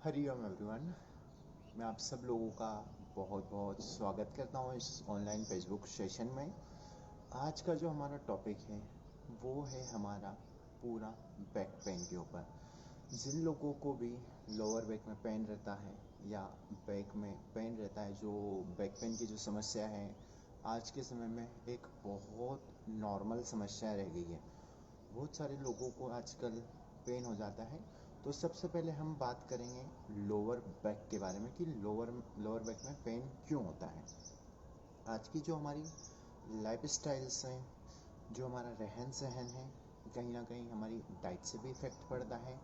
Hariom everyone. मैं आप सब लोगों का बहुत बहुत स्वागत करता हूँ इस ऑनलाइन फेसबुक सेशन में। आज का जो हमारा टॉपिक है वो है हमारा पूरा बैक पेन के ऊपर। जिन लोगों को भी लोअर बैक में पेन रहता है या बैक में पेन रहता है, जो बैक पेन की जो समस्या है आज के समय में एक बहुत नॉर्मल समस्या रह गई है। बहुत सारे लोगों को आजकल पेन हो जाता है। तो सबसे पहले हम बात करेंगे लोअर बैक के बारे में कि लोअर बैक में पेन क्यों होता है। आज की जो हमारी लाइफ स्टाइल्स हैं, जो हमारा रहन सहन है, कहीं ना कहीं हमारी डाइट से भी इफ़ेक्ट पड़ता है।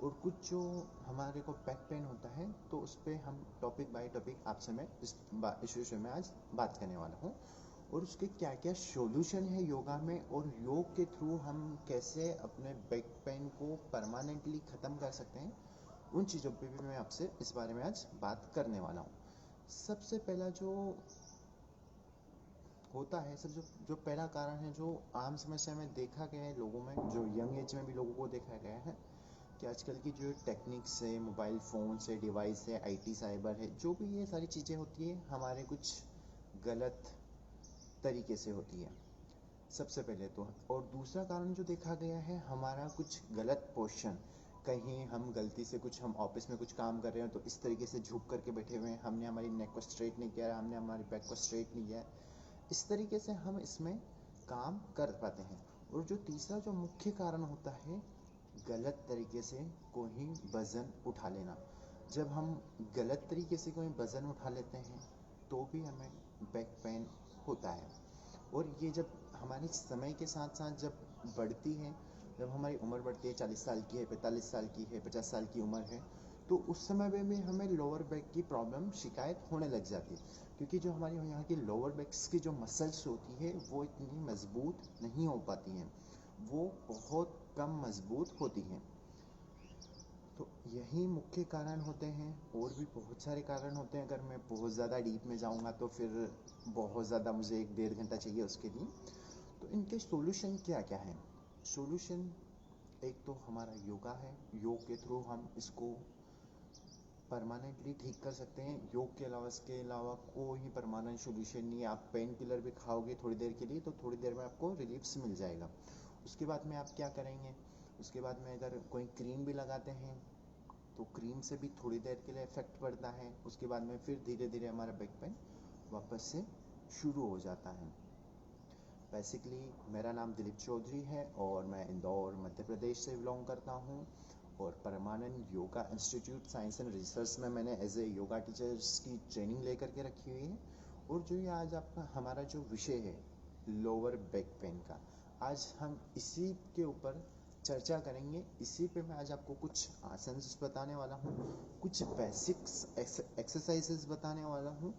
और कुछ जो हमारे को बैक पेन होता है तो उस पर हम टॉपिक बाय टॉपिक आपसे मैं इस विषय में आज बात करने वाला हूँ। और उसके क्या क्या सॉल्यूशन है योगा में, और योग के थ्रू हम कैसे अपने बैक पेन को परमानेंटली ख़त्म कर सकते हैं, उन चीज़ों पे भी मैं आपसे इस बारे में आज बात करने वाला हूँ। सबसे पहला जो होता है, सब जो पहला कारण है, जो आम समस्या में देखा गया है लोगों में, जो यंग एज में भी लोगों को देखा गया है कि आजकल की जो टेक्निक्स है, मोबाइल फ़ोन से, डिवाइस है, आईटी साइबर है, जो भी ये सारी चीज़ें होती है हमारे कुछ गलत तरीके से होती है सबसे पहले तो। और दूसरा कारण जो देखा गया है, हमारा कुछ गलत पोस्चर। कहीं हम गलती से कुछ, हम ऑफिस में कुछ काम कर रहे हैं तो इस तरीके से झुक करके बैठे हुए हैं, हमने हमारी नेक को स्ट्रेट नहीं किया, हमने हमारी बैक को स्ट्रेट नहीं किया। इस तरीके से हम इसमें काम कर पाते हैं। और जो तीसरा जो मुख्य कारण होता है, गलत तरीके से कोई वज़न उठा लेना। जब हम गलत तरीके से कोई वज़न उठा लेते हैं तो भी हमें बैक पेन होता है। और ये जब हमारे समय के साथ साथ जब बढ़ती है, जब हमारी उम्र बढ़ती है, 40 साल की है, 45 साल की है, 50 साल की उम्र है, तो उस समय में भी हमें लोअर बैक की प्रॉब्लम शिकायत होने लग जाती है। क्योंकि जो हमारी यहाँ की लोअर बैक्स की जो मसल्स होती है वो इतनी मजबूत नहीं हो पाती हैं, वो बहुत कम मजबूत होती हैं। तो यही मुख्य कारण होते हैं। और भी बहुत सारे कारण होते हैं, अगर मैं बहुत ज़्यादा डीप में जाऊँगा तो फिर बहुत ज़्यादा मुझे 1-1.5 घंटा चाहिए उसके लिए। तो इनके सॉल्यूशन क्या क्या हैं? सॉल्यूशन एक तो हमारा योगा है। योग के थ्रू हम इसको परमानेंटली ठीक कर सकते हैं। योग के अलावा, इसके अलावा कोई परमानेंट सॉल्यूशन नहीं है। आप पेन किलर भी खाओगे थोड़ी देर के लिए तो थोड़ी देर में आपको रिलीफ्स मिल जाएगा। उसके बाद में आप क्या करेंगे, उसके बाद में अगर कोई क्रीम भी लगाते हैं तो क्रीम से भी थोड़ी देर के लिए इफ़ेक्ट पड़ता है। उसके बाद में फिर धीरे धीरे हमारा बैक पेन वापस से शुरू हो जाता है। बेसिकली मेरा नाम दिलीप चौधरी है और मैं इंदौर मध्य प्रदेश से बिलोंग करता हूँ। और permanent yoga institute science and research में मैंने एज ए योगा टीचर्स की ट्रेनिंग लेकर के रखी हुई है। और जो ये आज आपका हमारा जो विषय है लोअर बैक पेन का, आज हम इसी के ऊपर चर्चा करेंगे। इसी पे मैं आज आपको कुछ आसन बताने वाला हूँ, कुछ बेसिक्स एक्सरसाइजेस बताने वाला हूँ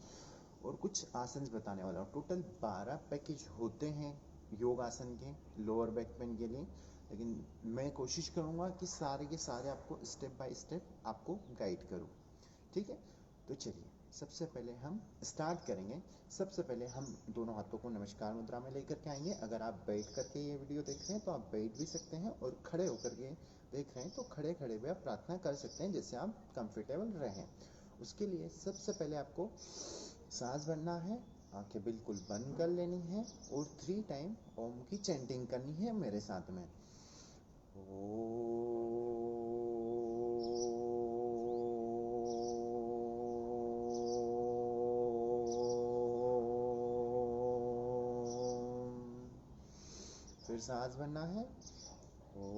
और कुछ आसन बताने वाला हूँ। टोटल 12 पैकेज होते हैं योग आसन के लोअर बैक पेन के लिए, लेकिन मैं कोशिश करूँगा कि सारे के सारे आपको स्टेप बाय स्टेप आपको गाइड करूँ। ठीक है, तो चलिए सबसे पहले हम स्टार्ट करेंगे। सबसे पहले हम दोनों हाथों को नमस्कार मुद्रा में लेकर के आएंगे। अगर आप बैठ करके ये वीडियो देख रहे हैं तो आप बैठ भी सकते हैं, और खड़े होकर के देख रहे हैं तो खड़े खड़े भी आप प्रार्थना कर सकते हैं, जिससे आप कंफर्टेबल रहें। उसके लिए सबसे पहले आपको सांस भरना है, आंखें बिल्कुल बंद कर लेनी है और 3 टाइम ओम की चैंटिंग करनी है मेरे साथ में। ओ फिर सांस भरना है। ओ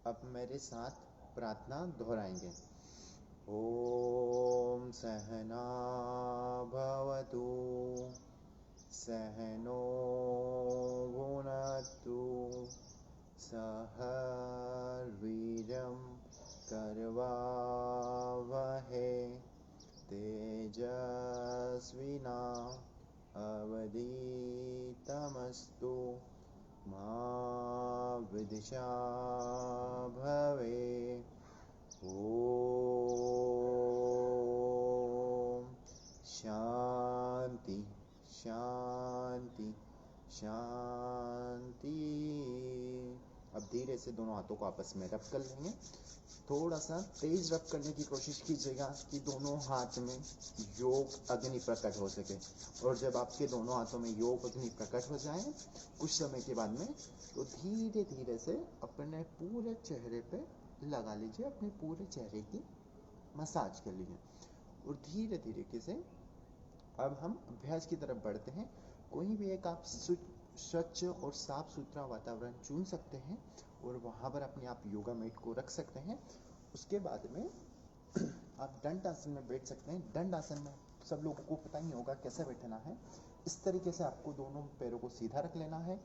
अब मेरे साथ प्रार्थना दोहराएंगे। ओम सहना भवतु, सहनो भुनक्तु, सह वीर्यं करवावहै, तेजस्विना अवधीतमस्तु मा विदिशा भवे। ओम शांति शांति शांति। अब धीरे से दोनों हाथों को आपस में रब कर लेंगे। थोड़ा सा तेज रब करने की कोशिश कीजिएगा कि दोनों हाथ में योग अग्नि प्रकट हो सके। और जब आपके दोनों हाथों में योग अग्नि प्रकट हो जाए कुछ समय के बाद में, तो धीरे धीरे से अपने पूरे चेहरे पे लगा लीजिए, अपने पूरे चेहरे की मसाज कर लीजिए। और धीरे धीरे से अब हम अभ्यास की तरफ बढ़ते हैं। कोई भी एक आप स्वच्छ और साफ सुथरा वातावरण चुन सकते हैं और वहाँ पर अपने आप योगा मैट को रख सकते हैं। उसके बाद में आप दंड आसन में बैठ सकते हैं। दंड आसन में सब लोगों को पता ही होगा कैसे बैठना है। इस तरीके से आपको दोनों पैरों को सीधा रख लेना है,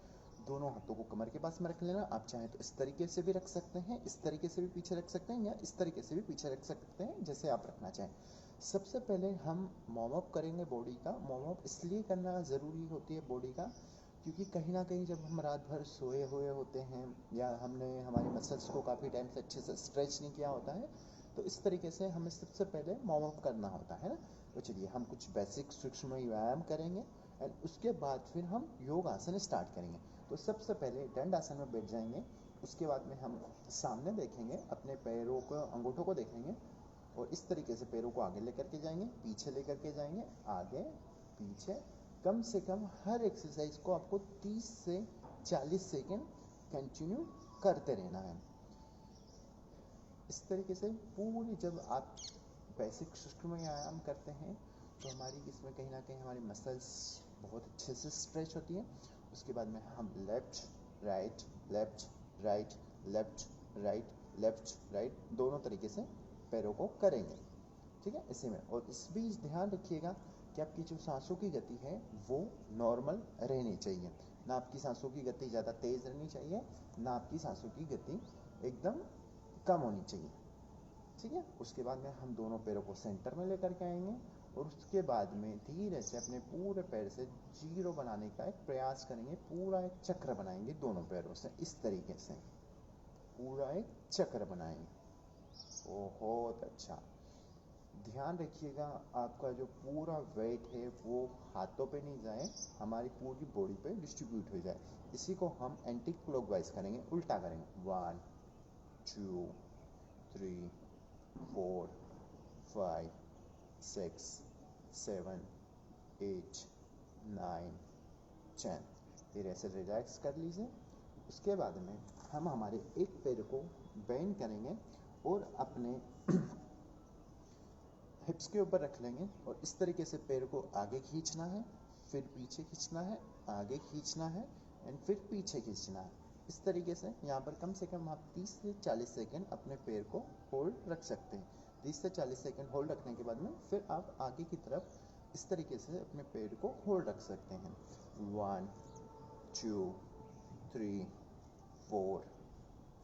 दोनों हाथों को कमर के पास में रख लेना। आप चाहें तो इस तरीके से भी रख सकते हैं, इस तरीके से भी पीछे रख सकते हैं, या इस तरीके से भी पीछे रख सकते हैं, जैसे आप रखना चाहें। सबसे पहले हम वार्म अप करेंगे बॉडी का। वार्म अप इसलिए करना ज़रूरी होती है बॉडी का, क्योंकि कहीं ना कहीं जब हम रात भर सोए हुए होते हैं या हमने हमारे मसल्स को काफ़ी टाइम से अच्छे से स्ट्रेच नहीं किया होता है, तो इस तरीके से हमें सबसे पहले वार्म अप करना होता है ना। तो चलिए हम कुछ बेसिक सूक्ष्म व्यायाम करेंगे एंड उसके बाद फिर हम योग आसन स्टार्ट करेंगे। तो सबसे पहले दंड आसन में बैठ जाएंगे। उसके बाद में हम सामने देखेंगे, अपने पैरों को, अंगूठों को देखेंगे और इस तरीके से पैरों को आगे लेकर के जाएंगे, पीछे लेकर के जाएंगे, आगे पीछे। कम से कम हर एक्सरसाइज को आपको 30 से 40 सेकेंड कंटिन्यू करते रहना है। इस तरीके से पूरी जब आप बेसिक सूक्ष्म व्यायाम करते हैं तो हमारी इसमें कहीं ना कहीं हमारी मसल्स बहुत अच्छे से स्ट्रेच होती है। उसके बाद में हम left right left right left right left right दोनों तरीके से पैरों को करेंगे, ठीक है, इसी में। और इस बीच ध्यान रखिएगा कि आपकी जो सांसों की गति है वो नॉर्मल रहनी चाहिए। ना आपकी सांसों की गति ज़्यादा तेज़ रहनी चाहिए, ना आपकी सांसों की गति एकदम कम होनी चाहिए, ठीक है। उसके बाद में हम दोनों पैरों को सेंटर में लेकर के आएंगे और उसके बाद में धीरे से अपने पूरे पैर से जीरो बनाने का एक प्रयास करेंगे। पूरा एक चक्र बनाएंगे दोनों पैरों से, इस तरीके से पूरा एक चक्र बनाएंगे। बहुत अच्छा। ध्यान रखिएगा आपका जो पूरा वेट है वो हाथों पे नहीं जाए, हमारी पूरी बॉडी पे डिस्ट्रीब्यूट हो जाए। इसी को हम एंटी क्लॉकवाइज करेंगे, उल्टा करेंगे। 1 2 3 4 5 6 7 8 9 10। फिर ऐसे रिलैक्स कर लीजिए। उसके बाद में हम हमारे एक पैर को बेंड करेंगे और अपने हिप्स के ऊपर रख लेंगे और इस तरीके से पैर को आगे खींचना है, फिर पीछे खींचना है, आगे खींचना है एंड फिर पीछे खींचना है। इस तरीके से यहाँ पर कम से कम आप 30 से 40 सेकेंड अपने पैर को होल्ड रख सकते हैं। 30 से 40 सेकेंड होल्ड रखने के बाद में फिर आप आगे की तरफ इस तरीके से अपने पैर को होल्ड रख सकते हैं। 1 2 3 4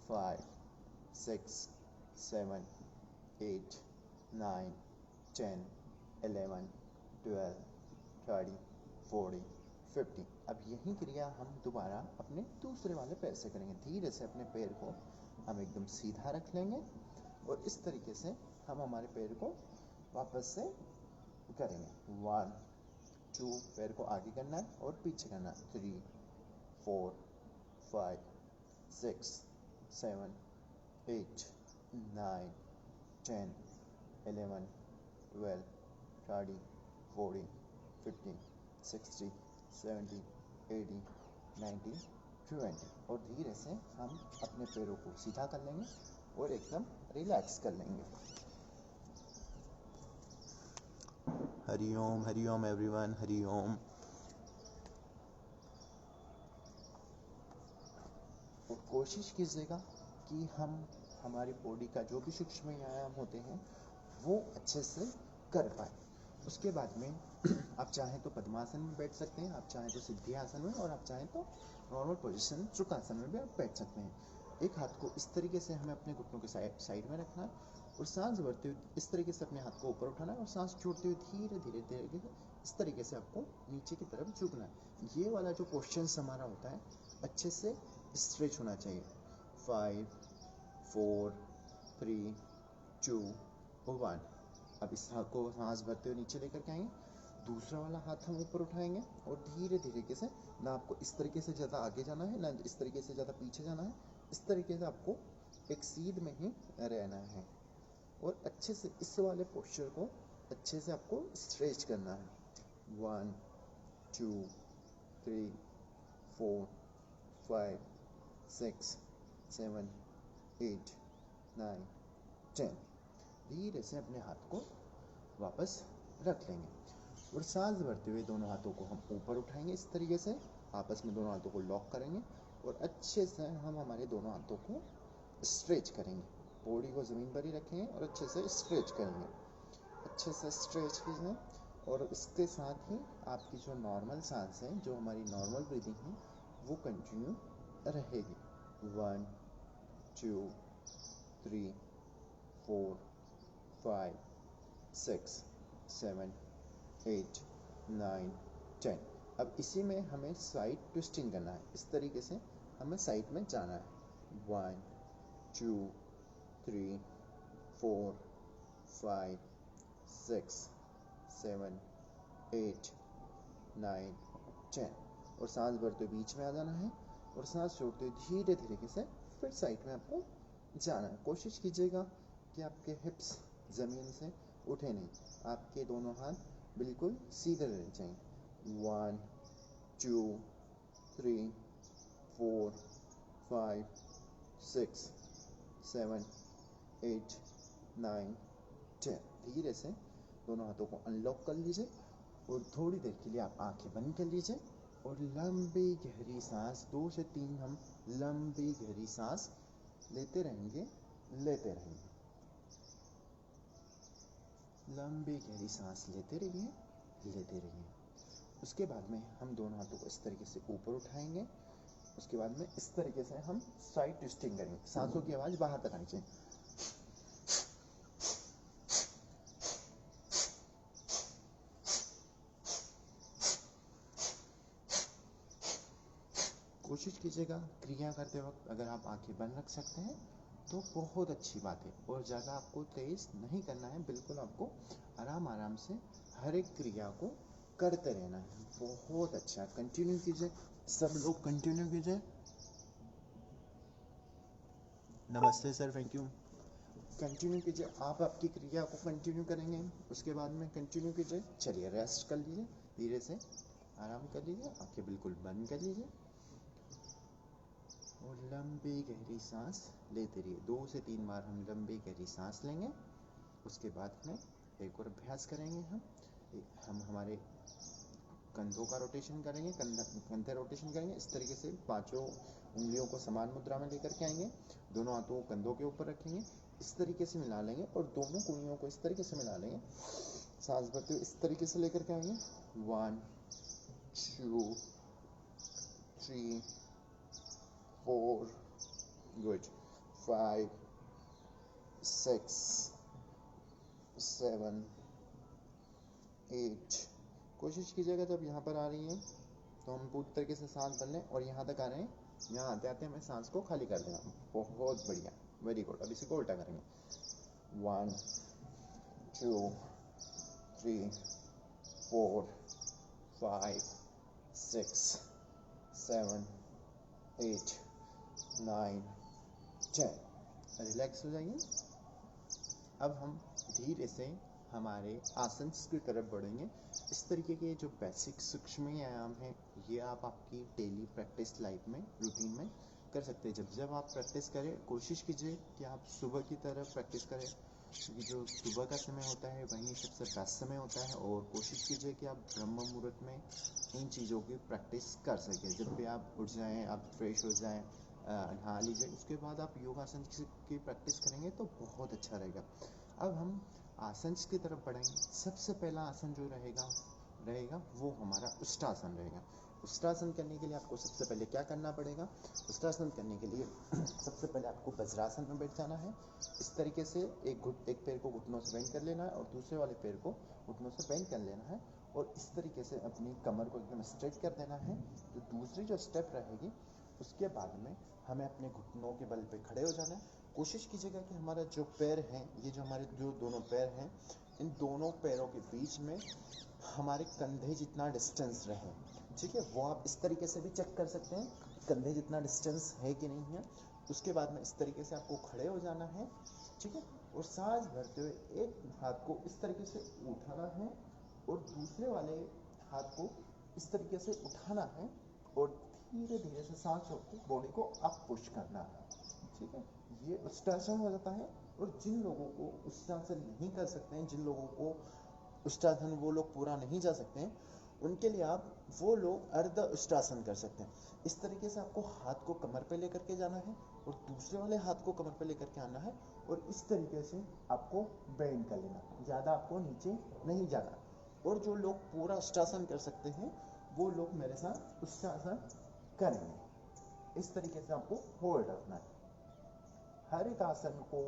5 6 7 8 9 10 11 12 13 14 15। अब यही क्रिया हम दोबारा अपने दूसरे वाले पैर से करेंगे। धीरे से अपने पैर को हम एकदम सीधा रख लेंगे और इस तरीके से हम हमारे पैर को वापस से करेंगे। 1 2 पैर को आगे करना है और पीछे करना है। 3 4 5 6 7 8 9 10 11 12 13 14 15 16 17 18 19 20। और धीरे से हम अपने पैरों को सीधा कर लेंगे और एकदम रिलैक्स कर लेंगे। हरिओम एवरीवन, हरिओम। और कोशिश कीजिएगा कि हम हमारी बॉडी का जो भी सूक्ष्म व्यायाम होते हैं वो अच्छे से कर पाए। उसके बाद में आप चाहें तो पद्मासन में बैठ सकते हैं, आप चाहें तो सिद्धि आसन में, और आप चाहें तो नॉर्मल पोजीशन सुखासन में भी आप बैठ सकते हैं। एक हाथ को इस तरीके से हमें अपने घुटनों के साइड में रखना है और सांस भरते हुए इस तरीके से अपने हाथ को ऊपर उठाना है और सांस छोड़ते हुए धीरे धीरे धीरे इस तरीके से आपको नीचे की तरफ झुकना है। ये वाला जो क्वेश्चन हमारा होता है अच्छे से स्ट्रेच होना चाहिए। 5 4 3 2 1। अब इस हाथ को सांस भरते हुए नीचे लेकर के आएंगे, दूसरा वाला हाथ हम ऊपर उठाएंगे और धीरे धीरे से, ना आपको इस तरीके से ज़्यादा आगे जाना है, ना इस तरीके से ज़्यादा पीछे जाना है, इस तरीके से आपको एक सीध में ही रहना है और अच्छे से इस वाले पोस्चर को अच्छे से आपको स्ट्रेच करना है। 1 2 3 4 5 6 7 8 9 10। धीरे से अपने हाथ को वापस रख लेंगे और सांस भरते हुए दोनों हाथों को हम ऊपर उठाएंगे, इस तरीके से आपस में दोनों हाथों को लॉक करेंगे और अच्छे से हम हमारे दोनों हाथों को स्ट्रेच करेंगे। बॉडी को ज़मीन पर ही रखेंगे और अच्छे से स्ट्रेच करेंगे, अच्छे से स्ट्रेच कीजिए। और इसके साथ ही आपकी जो नॉर्मल सांस है, जो हमारी नॉर्मल ब्रीदिंग है, वो कंटिन्यू रहेगी। 1 2 3 4 5 6 7 8 9 10। अब इसी में हमें साइड ट्विस्टिंग करना है, इस तरीके से हमें साइड में जाना है। 1 2 3 4 5 6 7 8 9 10। और सांस भरते बीच में आ जाना है और सांस छोड़ते धीरे धीरे से फिर साइड में आपको जाना है। कोशिश कीजिएगा कि आपके हिप्स ज़मीन से उठे नहीं, आपके दोनों हाथ बिल्कुल सीधे रहने चाहिए। 1 2 3 4 5 6 7 8 9 10। धीरे से दोनों हाथों को अनलॉक कर लीजिए और थोड़ी देर के लिए आप आंखें बंद कर लीजिए और लंबी गहरी सांस 2 से 3 हम लंबी गहरी सांस लेते रहेंगे, लेते रहेंगे। लंबी गहरी सांस लेते रहिए, लेते रहिए। उसके बाद में हम दोनों हाथों को इस तरीके से ऊपर उठाएंगे। उसके बाद में इस तरीके से हम साइड ट्विस्टिंग करेंगे, सांसों की आवाज़ बाहर तक आनी चाहिए। कोशिश कीजिएगा क्रिया करते वक्त अगर आप आंखें बंद रख सकते हैं तो बहुत अच्छी बात है, और ज़्यादा आपको तेज़ नहीं करना है, बिल्कुल आपको आराम आराम से हर एक क्रिया को करते रहना है। बहुत अच्छा, कंटिन्यू कीजिए, सब लोग कंटिन्यू कीजिए। नमस्ते सर, थैंक यू। कंटिन्यू कीजिए, आप आपकी क्रिया को कंटिन्यू करेंगे, उसके बाद में कंटिन्यू कीजिए। चलिए रेस्ट कर लीजिए, धीरे से आराम कर लीजिए, आंखें बिल्कुल बंद कर लीजिए और लंबी गहरी सांस लेते रहिए। 2 से 3 बार हम लंबी गहरी सांस लेंगे। उसके बाद में एक और अभ्यास करेंगे, हम हमारे कंधों का रोटेशन करेंगे, कंधे रोटेशन करेंगे। इस तरीके से पांचों उंगलियों को समान मुद्रा में लेकर के आएंगे, दोनों हाथों को कंधों के ऊपर रखेंगे, इस तरीके से मिला लेंगे और दोनों कुंडलियों को इस तरीके से मिला लेंगे। सांस भरते हुए इस तरीके से लेकर के आएंगे। 1 2 3 4 गुड 5 6 7 8। कोशिश कीजिएगा जब यहाँ पर आ रही है तो हम पूरी तरीके से सांस भर लें और यहाँ तक आ रहे हैं, यहाँ आते आते हमें सांस को खाली कर देना। बहुत बढ़िया, वेरी गुड। अब इसी को उल्टा करेंगे। 1 2 3 4 5 6 7 8 9 10। रिलैक्स हो जाइए। अब हम धीरे से हमारे आसन की तरफ बढ़ेंगे। इस तरीके के जो बेसिक सूक्ष्म व्यायाम हैं, ये आप आपकी डेली प्रैक्टिस लाइफ में, रूटीन में कर सकते हैं। जब आप प्रैक्टिस करें, कोशिश कीजिए कि आप सुबह की तरफ प्रैक्टिस करें, क्योंकि जो सुबह का समय होता है वही सबसे बेस्ट समय होता है। और कोशिश कीजिए कि आप ब्रह्म मुहूर्त में इन चीज़ों की प्रैक्टिस कर सकें। जब भी आप उठ जाएँ, आप फ्रेश हो जाएँ, नहा लीजिए, उसके बाद आप योगासन की प्रैक्टिस करेंगे तो बहुत अच्छा रहेगा। अब हम आसन की तरफ बढ़ेंगे। सबसे पहला आसन जो रहेगा वो हमारा उष्ट्रासन रहेगा। उष्ट्रासन करने के लिए आपको सबसे पहले क्या करना पड़ेगा? उष्ट्रासन करने के लिए सबसे पहले आपको वज्रासन में बैठ जाना है। इस तरीके से एक पैर को घुटनों से बेंड कर लेना है और दूसरे वाले पैर को घुटनों से बेंड कर लेना है और इस तरीके से अपनी कमर को एकदम स्ट्रेच कर देना है। तो दूसरी जो स्टेप रहेगी उसके बाद में हमें अपने घुटनों के बल पे खड़े हो जाना है। कोशिश कीजिएगा कि हमारा जो पैर है, ये जो हमारे जो दोनों पैर हैं, इन दोनों पैरों के बीच में हमारे कंधे जितना डिस्टेंस रहे, ठीक है। वो आप इस तरीके से भी चेक कर सकते हैं कंधे जितना डिस्टेंस है कि नहीं है। उसके बाद में इस तरीके से आपको खड़े हो जाना है, ठीक है। और सांस भरते हुए एक हाथ को इस तरीके से उठाना है और दूसरे वाले हाथ को इस तरीके से उठाना है और धीरे धीरे से सांस छोड़कर बॉडी को अप पुश करना है, ठीक है। ये उष्ट्रासन हो जाता है। और जिन लोगों को उष्ट्रासन नहीं कर सकते हैं, जिन लोगों को उष्ट्रासन वो लोग पूरा नहीं जा सकते हैं, उनके लिए आप वो लोग अर्ध उष्ट्रासन कर सकते हैं। इस तरीके से आपको हाथ को कमर पे लेकर के जाना है और दूसरे वाले हाथ को कमर पे लेकर के आना है और इस तरीके से आपको बेंड कर लेना, ज़्यादा आपको नीचे नहीं जाना। और जो लोग पूरा उष्ट्रासन कर सकते हैं वो लोग मेरे साथ उष्ट्रासन करेंगे। इस तरीके से आपको होल्ड रखना है। हर एक आसन को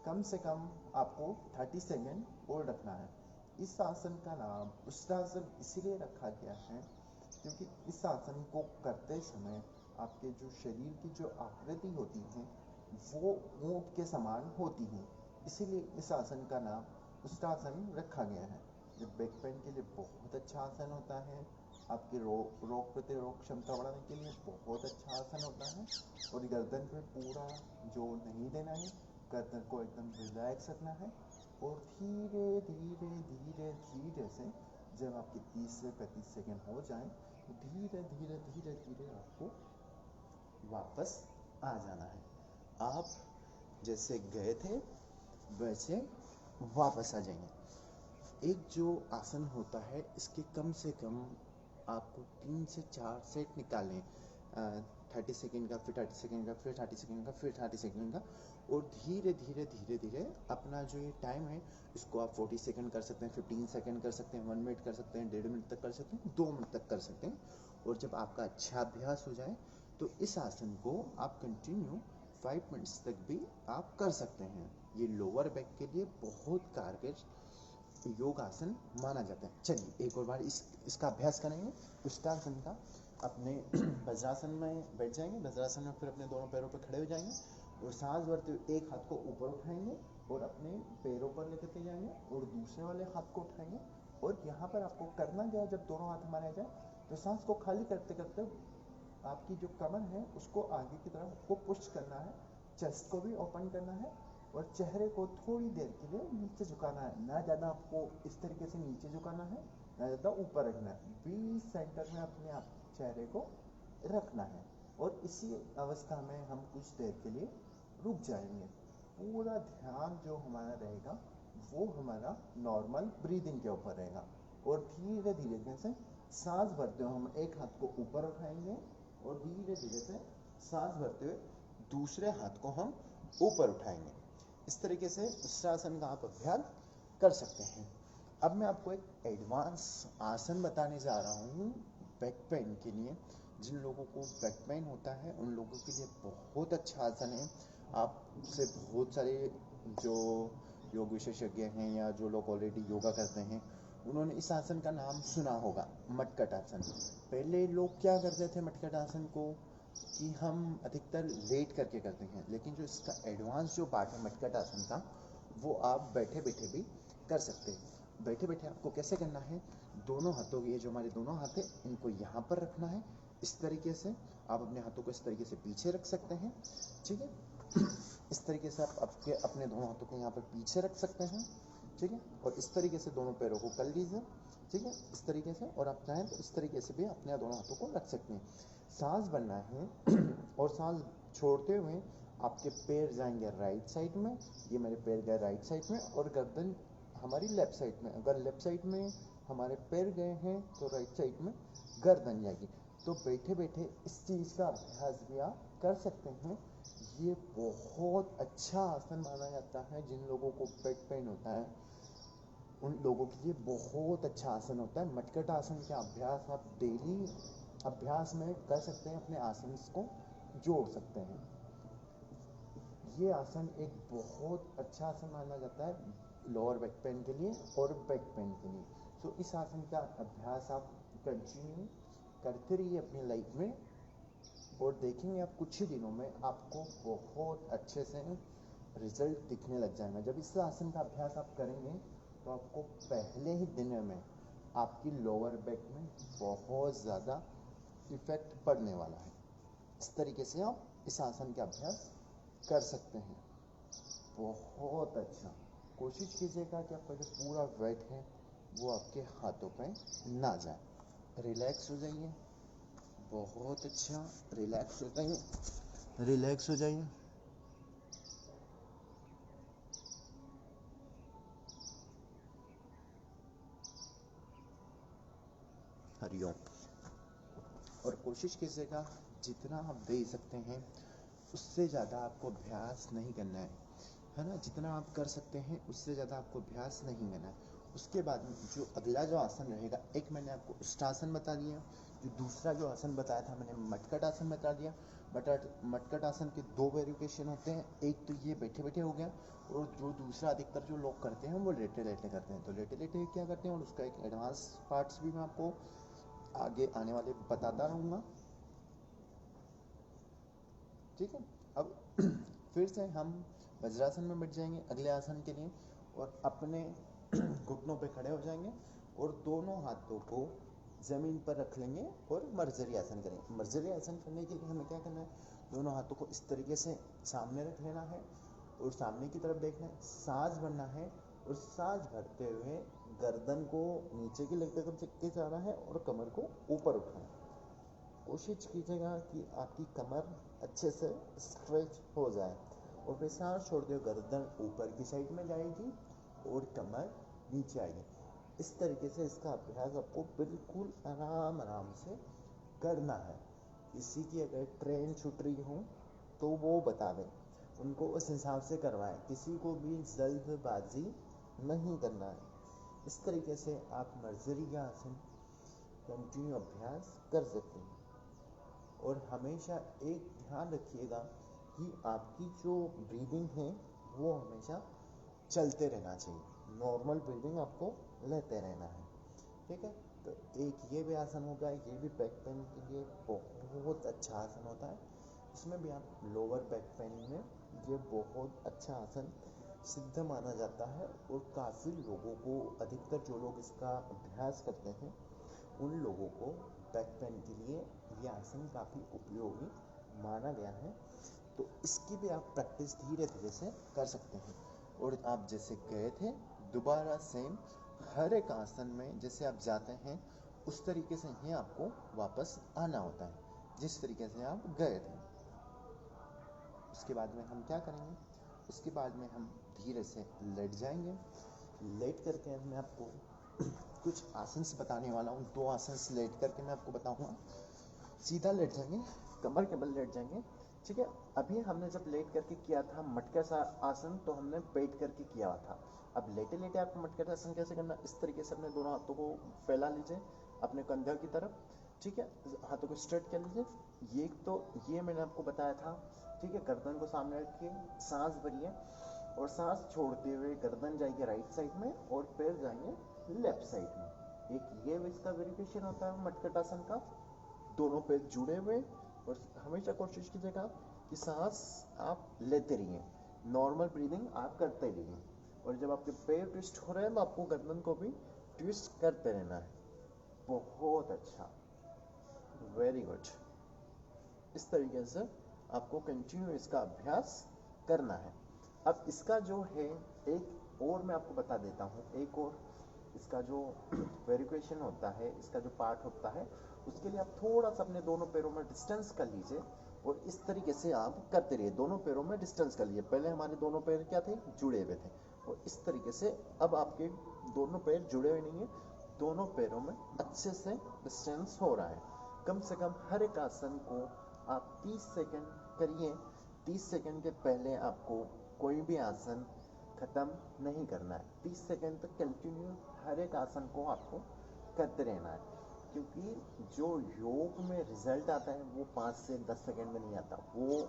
कम से कम आपको 30 सेकेंड होल्ड रखना है। इस आसन का नाम उष्ट्रासन इसीलिए रखा गया है क्योंकि इस आसन को करते समय आपके जो शरीर की जो आकृति होती है वो ऊंट के समान होती है, इसीलिए इस आसन का नाम उष्ट्रासन रखा गया है। ये बैक पेन के लिए बहुत अच्छा आसन होता है, आपकी रोग प्रतिरोधक क्षमता बढ़ाने के लिए बहुत अच्छा आसन होता है। और गर्दन पे पूरा जोर नहीं देना है, गर्दन को एकदम रिलैक्स रखना है और धीरे धीरे धीरे धीरे से जब आपके 30 से 35 सेकेंड हो जाएं तो धीरे धीरे धीरे धीरे आपको वापस आ जाना है। आप जैसे गए थे वैसे वापस आ जाएंगे। एक जो आसन होता है इसके कम से कम आपको 3 से 4 सेट निकालें, 30 सेकेंड का, फिर 30 सेकेंड का, फिर 30 सेकेंड का, फिर 30 सेकेंड का। और धीरे धीरे धीरे धीरे अपना जो ये टाइम है इसको आप 40 सेकेंड कर सकते हैं, 15 सेकेंड कर सकते हैं, 1 मिनट कर सकते हैं, 1.5 मिनट तक कर सकते हैं, 2 मिनट तक कर सकते हैं। और जब आपका अच्छा अभ्यास हो जाए तो इस आसन को आप कंटिन्यू 5 मिनट्स तक भी आप कर सकते हैं। ये लोअर बैक के लिए बहुत कारगर योग आसन माना जाता है। चलिए एक और बार इसका अभ्यास करेंगे उष्ट्रासन का। अपने वज्रासन में बैठ जाएंगे, वज्रासन में फिर अपने दोनों पैरों पर खड़े हो जाएंगे और सांस भरते हुए एक हाथ को ऊपर उठाएंगे और अपने पैरों पर लेकर के जाएंगे और दूसरे वाले हाथ को उठाएंगे। और यहाँ पर आपको करना क्या है, जब दोनों हाथ हमारे आ जाए तो सांस को खाली करते करते आपकी जो कमर है उसको आगे की तरफ आपको पुश करना है, चेस्ट को भी ओपन करना है और चेहरे को थोड़ी देर के लिए नीचे झुकाना है। ना ज़्यादा आपको इस तरीके से नीचे झुकाना है, ना ज़्यादा ऊपर रखना है। बीच सेंटर में अपने आप चेहरे को रखना है और इसी अवस्था में हम कुछ देर के लिए रुक जाएंगे। पूरा ध्यान जो हमारा रहेगा वो हमारा नॉर्मल ब्रीदिंग के ऊपर रहेगा। और धीरे धीरे से सांस भरते हुए हम एक हाथ को ऊपर उठाएंगे और धीरे धीरे से सांस भरते हुए दूसरे हाथ को हम ऊपर उठाएंगे। इस तरीके से उष्ट्रासन का आप अभ्यास कर सकते हैं। अब मैं आपको एक एडवांस आसन बताने जा रहा हूँ बैक पेन के लिए। जिन लोगों को बैक पेन होता है उन लोगों के लिए बहुत अच्छा आसन है। आपसे बहुत सारे जो योग विशेषज्ञ हैं या जो लोग ऑलरेडी योगा करते हैं उन्होंने इस आसन का नाम सुना होगा, मटकट आसन। पहले लोग क्या करते थे मटकट आसन को कि हम अधिकतर लेट करके करते हैं, लेकिन जो इसका एडवांस जो पार्ट है मटकट आसन का वो आप बैठे बैठे भी कर सकते हैं। बैठे बैठे आपको कैसे करना है, दोनों हाथों ये जो हमारे दोनों हाथ है इनको यहाँ पर रखना है। इस तरीके से आप अपने हाथों को इस तरीके से पीछे रख सकते हैं, ठीक है। इस तरीके से आप अपने दोनों हाथों को यहाँ पर पीछे रख सकते हैं, ठीक है। और इस तरीके से दोनों पैरों को कर लीजिए, ठीक है, इस तरीके से। और आप चाहें तो इस तरीके से भी अपने दोनों हाथों को रख सकते हैं। सांस बनना है और सांस छोड़ते हुए आपके पैर जाएंगे राइट साइड में, ये मेरे पैर गए राइट साइड में और गर्दन हमारी लेफ्ट साइड में। अगर लेफ्ट साइड में हमारे पैर गए हैं तो राइट साइड में गर्दन जाएगी। तो बैठे बैठे इस चीज़ का अभ्यास भी आप कर सकते हैं। ये बहुत अच्छा आसन माना जाता है। जिन लोगों को बैक पेन होता है उन लोगों के लिए बहुत अच्छा आसन होता है। मटकट आसन का अभ्यास आप डेली अभ्यास में कर सकते हैं, अपने आसन को जोड़ सकते हैं। ये आसन एक बहुत अच्छा आसन माना जाता है लोअर बैक पेन के लिए और बैक पेन के लिए। तो इस आसन का अभ्यास आप कंटिन्यू करते रहिए अपनी लाइफ में, और देखेंगे आप कुछ ही दिनों में आपको बहुत अच्छे से रिजल्ट दिखने लग जाएगा। जब इस आसन का अभ्यास आप करेंगे तो आपको पहले ही दिन में आपकी लोअर बैक में बहुत ज़्यादा इफेक्ट पड़ने वाला है। इस तरीके से आप इस आसन का अभ्यास कर सकते हैं। बहुत अच्छा। कोशिश कीजिएगा कि आपका जो पूरा वेट है वो आपके हाथों पे ना जाए। रिलैक्स हो जाइए। बहुत अच्छा। रिलैक्स हो जाइए, रिलैक्स हो जाइए। हरिओम। और कोशिश कीजिएगा जितना आप दे सकते हैं उससे ज़्यादा आपको अभ्यास नहीं करना है ना। जितना आप कर सकते हैं उससे ज़्यादा आपको अभ्यास नहीं करना है। उसके बाद में जो अगला जो आसन रहेगा, एक मैंने आपको इष्टासन बता दिया, जो दूसरा जो आसन बताया था मैंने मटकट आसन बता दिया। मटकट आसन के दो वेरिएशन होते हैं, एक तो ये बैठे बैठे हो गया, और जो दूसरा अधिकतर जो लोग करते हैं वो लेटे लेटे करते हैं। तो लेटे लेटे क्या करते हैं, और उसका एक एडवांस पार्ट्स भी मैं आपको आगे आने वाले बताता रहूँगा। ठीक है। अब फिर से हम वज्रासन में बैठ जाएंगे अगले आसन के लिए, और अपने घुटनों पे खड़े हो जाएंगे और दोनों हाथों को ज़मीन पर रख लेंगे और मर्जरी आसन करेंगे। मर्जरी आसन करने के लिए हमें क्या करना है, दोनों हाथों को इस तरीके से सामने रख लेना है और सामने की तरफ देखना है, सांस भरना है, और सांस भरते हुए गर्दन को नीचे की तरफ चक्के जाना है और कमर को ऊपर उठाना है। कोशिश कीजिएगा कि आपकी कमर अच्छे से स्ट्रेच हो जाए, और फिर सांस छोड़ते हुए गर्दन ऊपर की साइड में जाएगी और कमर नीचे आएगी। इस तरीके से इसका अभ्यास आपको बिल्कुल आराम आराम से करना है। किसी की अगर ट्रेन छूट रही हो तो वो बता दें, उनको उस हिसाब से करवाएं। किसी को भी जल्दबाजी नहीं करना है। इस तरीके से आप मर्जरी का आसन कंटिन्यू अभ्यास कर सकते हैं। और हमेशा एक ध्यान रखिएगा कि आपकी जो ब्रीदिंग है वो हमेशा चलते रहना चाहिए। नॉर्मल ब्रीदिंग आपको लेते रहना है। ठीक है। तो एक ये भी आसन हो गया, ये भी बैक पेन के लिए बहुत अच्छा आसन होता है। इसमें भी आप लोअर बैक पेन में ये बहुत अच्छा आसन सिद्ध माना जाता है, और काफ़ी लोगों को, अधिकतर जो लोग इसका अभ्यास करते हैं उन लोगों को बैक पेन के लिए ये आसन काफ़ी उपयोगी माना गया है। तो इसकी भी आप प्रैक्टिस धीरे धीरे से कर सकते हैं। और आप जैसे गए थे दोबारा सेम हर एक आसन में जैसे आप जाते हैं उस तरीके से ही आपको वापस आना होता है, जिस तरीके से आप गए थे। उसके बाद में हम क्या करेंगे, उसके बाद में हम धीरे से लेट जाएंगे। लेट करके मैं आपको कुछ आसन बताने वाला हूँ। दो आसन लेट करके मैं आपको बताऊँगा। सीधा लेट जाएंगे, कमर के बल लेट जाएंगे। ठीक है। अभी हमने जब लेट करके किया था मटका आसन, तो हमने बैठ करके किया था। अब लेटे लेटे आपको मटका आसन कैसे करना, इस तरीके से अपने दोनों हाथों को फैला लीजिए अपने कंधे की तरफ। ठीक है। हाथों को स्ट्रेट कर लीजिए। ये मैंने आपको बताया था। ठीक है। गर्दन को सामने रखिए, सांस भरिए, और सांस छोड़ते हुए गर्दन जाएगी राइट साइड में और पैर जाएंगे लेफ्ट साइड में। एक ये इसका वेरिएशन होता है मटका आसन का। दोनों पैर जुड़े हुए, और हमेशा कोशिश कीजिएगा कि सांस आप लेते रहिए, नॉर्मल ब्रीदिंग आप करते रहिए। और जब आपके पैर ट्विस्ट हो रहे हैं तो आपको गर्दन को भी ट्विस्ट करते रहना है। बहुत अच्छा, वेरी गुड। इस तरीके से आपको कंटिन्यू इसका अभ्यास करना है। अब इसका जो है एक और मैं आपको बता देता हूँ, एक और इसका जो वेरिएशन होता है, इसका जो पार्ट होता है, उसके लिए आप थोड़ा सा अपने दोनों पैरों में डिस्टेंस कर लीजिए, और इस तरीके से आप करते रहिए। दोनों पैरों में डिस्टेंस कर लीजिए। पहले हमारे दोनों पैर क्या थे, जुड़े हुए थे, और इस तरीके से अब आपके दोनों पैर जुड़े हुए नहीं है, दोनों पैरों में अच्छे से डिस्टेंस हो रहा है। कम से कम हर एक आसन को आप 30 सेकंड करिए। 30 सेकंड के पहले आपको कोई भी आसन खत्म नहीं करना है। 30 सेकंड तक कंटिन्यू हर एक आसन को आपको करते रहना है, क्योंकि जो योग में रिजल्ट आता है वो 5 से 10 सेकंड में नहीं आता, वो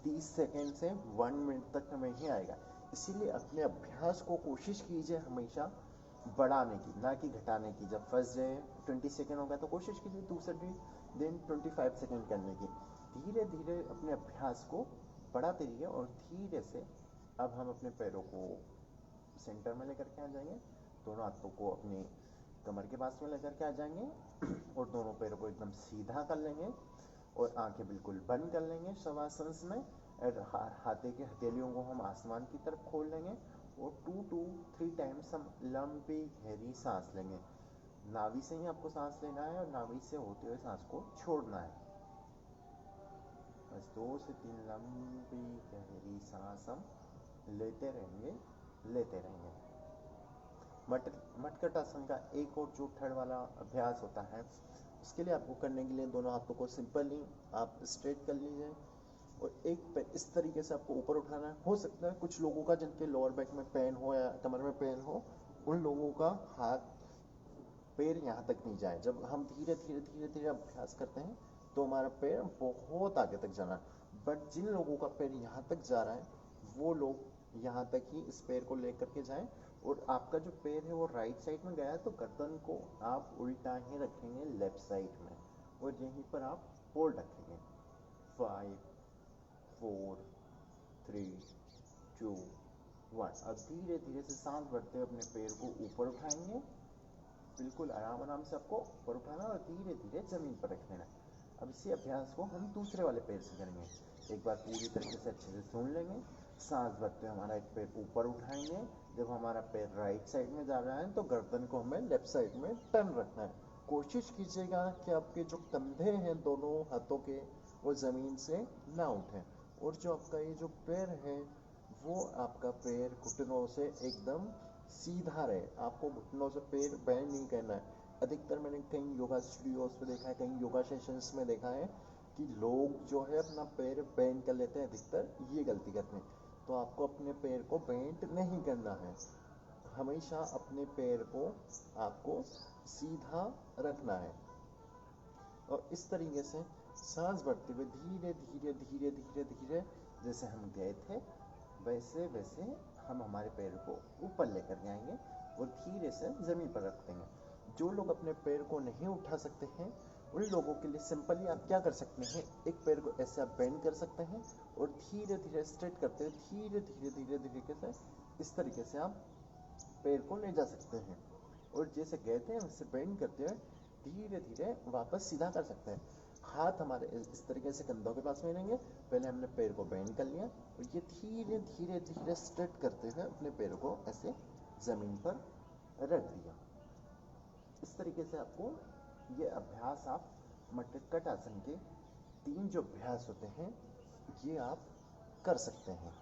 30 सेकंड से 1 मिनट तक में ही आएगा। इसीलिए अपने अभ्यास को कोशिश कीजिए हमेशा बढ़ाने की, ना कि घटाने की। जब फर्स्ट डे 20 सेकंड हो गया तो कोशिश कीजिए दूसरे दिन 25 सेकंड करने की, धीरे धीरे अपने अभ्यास को बढ़ाते रहिए और धीरे से अब हम अपने पैरों को सेंटर में लेकर के आ जाएंगे, दोनों हाथों को अपनी कमर के पास में लेकर के आ जाएंगे और दोनों पैरों को एकदम सीधा कर लेंगे और आंखें बिल्कुल बंद कर लेंगे शवासन में, और हाथे की हथेलियों को हम आसमान की तरफ खोल लेंगे और 2 to 3 टाइम्स हम लंबी गहरी सांस लेंगे। नाभि से ही आपको सांस लेना है और नाभि से होते हुए सांस को छोड़ना है। बस 2 से 3 लंबी गहरी सांस हम लेते रहेंगे। मटकट आसन का एक और जो थर्ड वाला अभ्यास होता है, उसके लिए आपको करने के लिए दोनों हाथों को सिंपली आप स्ट्रेट कर लीजिए और एक पैर इस तरीके से आपको ऊपर उठाना है। हो सकता है कुछ लोगों का जिनके लोअर बैक में पेन हो या कमर में पेन हो, उन लोगों का हाथ पैर यहाँ तक नहीं जाए। जब हम धीरे धीरे अभ्यास करते हैं तो हमारा पैर बहुत आगे तक जाना है, बट जिन लोगों का पैर यहाँ तक जा रहा है वो लोग यहाँ तक ही इस पैर को लेकर के जाएं। और आपका जो पैर है वो राइट साइड में गया है तो गर्दन को आप उल्टा ही रखेंगे लेफ्ट साइड में और यहीं पर आप होल्ड रखेंगे। 5 4 3 2 1। अब धीरे धीरे से सांस भरते हुए अपने पैर को ऊपर उठाएंगे, बिल्कुल आराम से आपको ऊपर उठाना और धीरे धीरे जमीन पर रख देना। अब इसी अभ्यास को हम दूसरे वाले पैर से करेंगे। एक बार पूरी तरीके से अच्छे से सुन लेंगे। सांस भरते हुए हमारा एक पैर ऊपर उठाएंगे, जब हमारा पैर राइट साइड में जा रहा है तो गर्दन को हमें लेफ्ट साइड में टर्न रखना है। कोशिश कीजिएगा कि आपके जो कंधे हैं दोनों हाथों के वो ज़मीन से ना उठें और जो आपका ये जो पैर है वो आपका पैर घुटनों से एकदम सीधा रहे। आपको घुटनों से पैर बैंड नहीं करना है। अधिकतर मैंने कई योगा स्टूडियोज पे देखा है, कई योगा सेशंस में देखा है कि लोग जो है अपना पैर बैंड कर लेते हैं, अधिकतर ये गलती करते हैं। तो आपको अपने पैर को बैंड नहीं करना है, हमेशा अपने पैर को आपको सीधा रखना है। और इस तरीके से सांस भरते हुए धीरे जैसे हम गए थे वैसे वैसे हम हमारे पैर को ऊपर लेकर जाएंगे और धीरे से ज़मीन पर रख देंगे। जो लोग अपने पैर को नहीं उठा सकते हैं उन लोगों के लिए सिंपली आप क्या कर सकते हैं, एक पैर को ऐसे आप बेंड कर सकते हैं और धीरे धीरे स्ट्रेट करते हुए धीरे कैसे इस तरीके से आप पैर को ले जा सकते हैं और जैसे गए थे वैसे बेंड करते हुए धीरे धीरे वापस सीधा कर सकते हैं। हाथ हमारे इस तरीके से कंधों के पास में रहेंगे। पहले हमने पैर को बेंड कर लिया और ये धीरे स्ट्रेट करते हुए अपने पैर को ऐसे ज़मीन पर रख दिया। इस तरीके से आपको ये अभ्यास आप मटकट आसन के 3 जो अभ्यास होते हैं ये आप कर सकते हैं।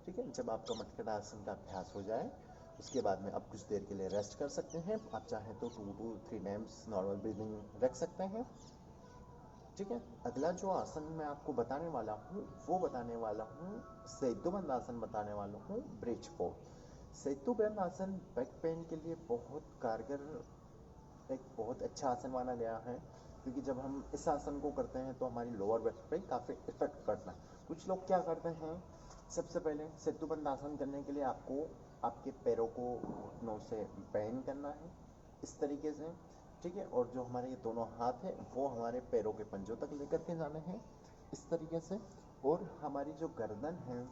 ठीक है, जब आपका मटकट आसन का अभ्यास हो जाए उसके बाद में आप कुछ देर के लिए रेस्ट कर सकते हैं। आप चाहें तो 2 to 3 टाइम्स नॉर्मल ब्रीदिंग रख सकते हैं। ठीक है, अगला जो आसन मैं आपको बताने वाला हूँ वो बताने वाला हूँ सेतुबंध आसन, बताने वाला हूँ ब्रिज पोज। सेतुबंध आसन बैक पेन के लिए बहुत कारगर, एक बहुत अच्छा आसन माना गया है क्योंकि जब हम इस आसन को करते हैं तो हमारी लोअर बैक पे काफ़ी इफेक्ट पड़ता है। कुछ लोग क्या करते हैं, सबसे पहले सेतुबंध आसन करने के लिए आपको आपके पैरों को घुटनों से बेंड करना है इस तरीके से। ठीक है, और जो हमारे ये दोनों हाथ हैं वो हमारे पैरों के पंजों तक लेकर के जाने हैं इस तरीके से। और हमारी जो गर्दन है,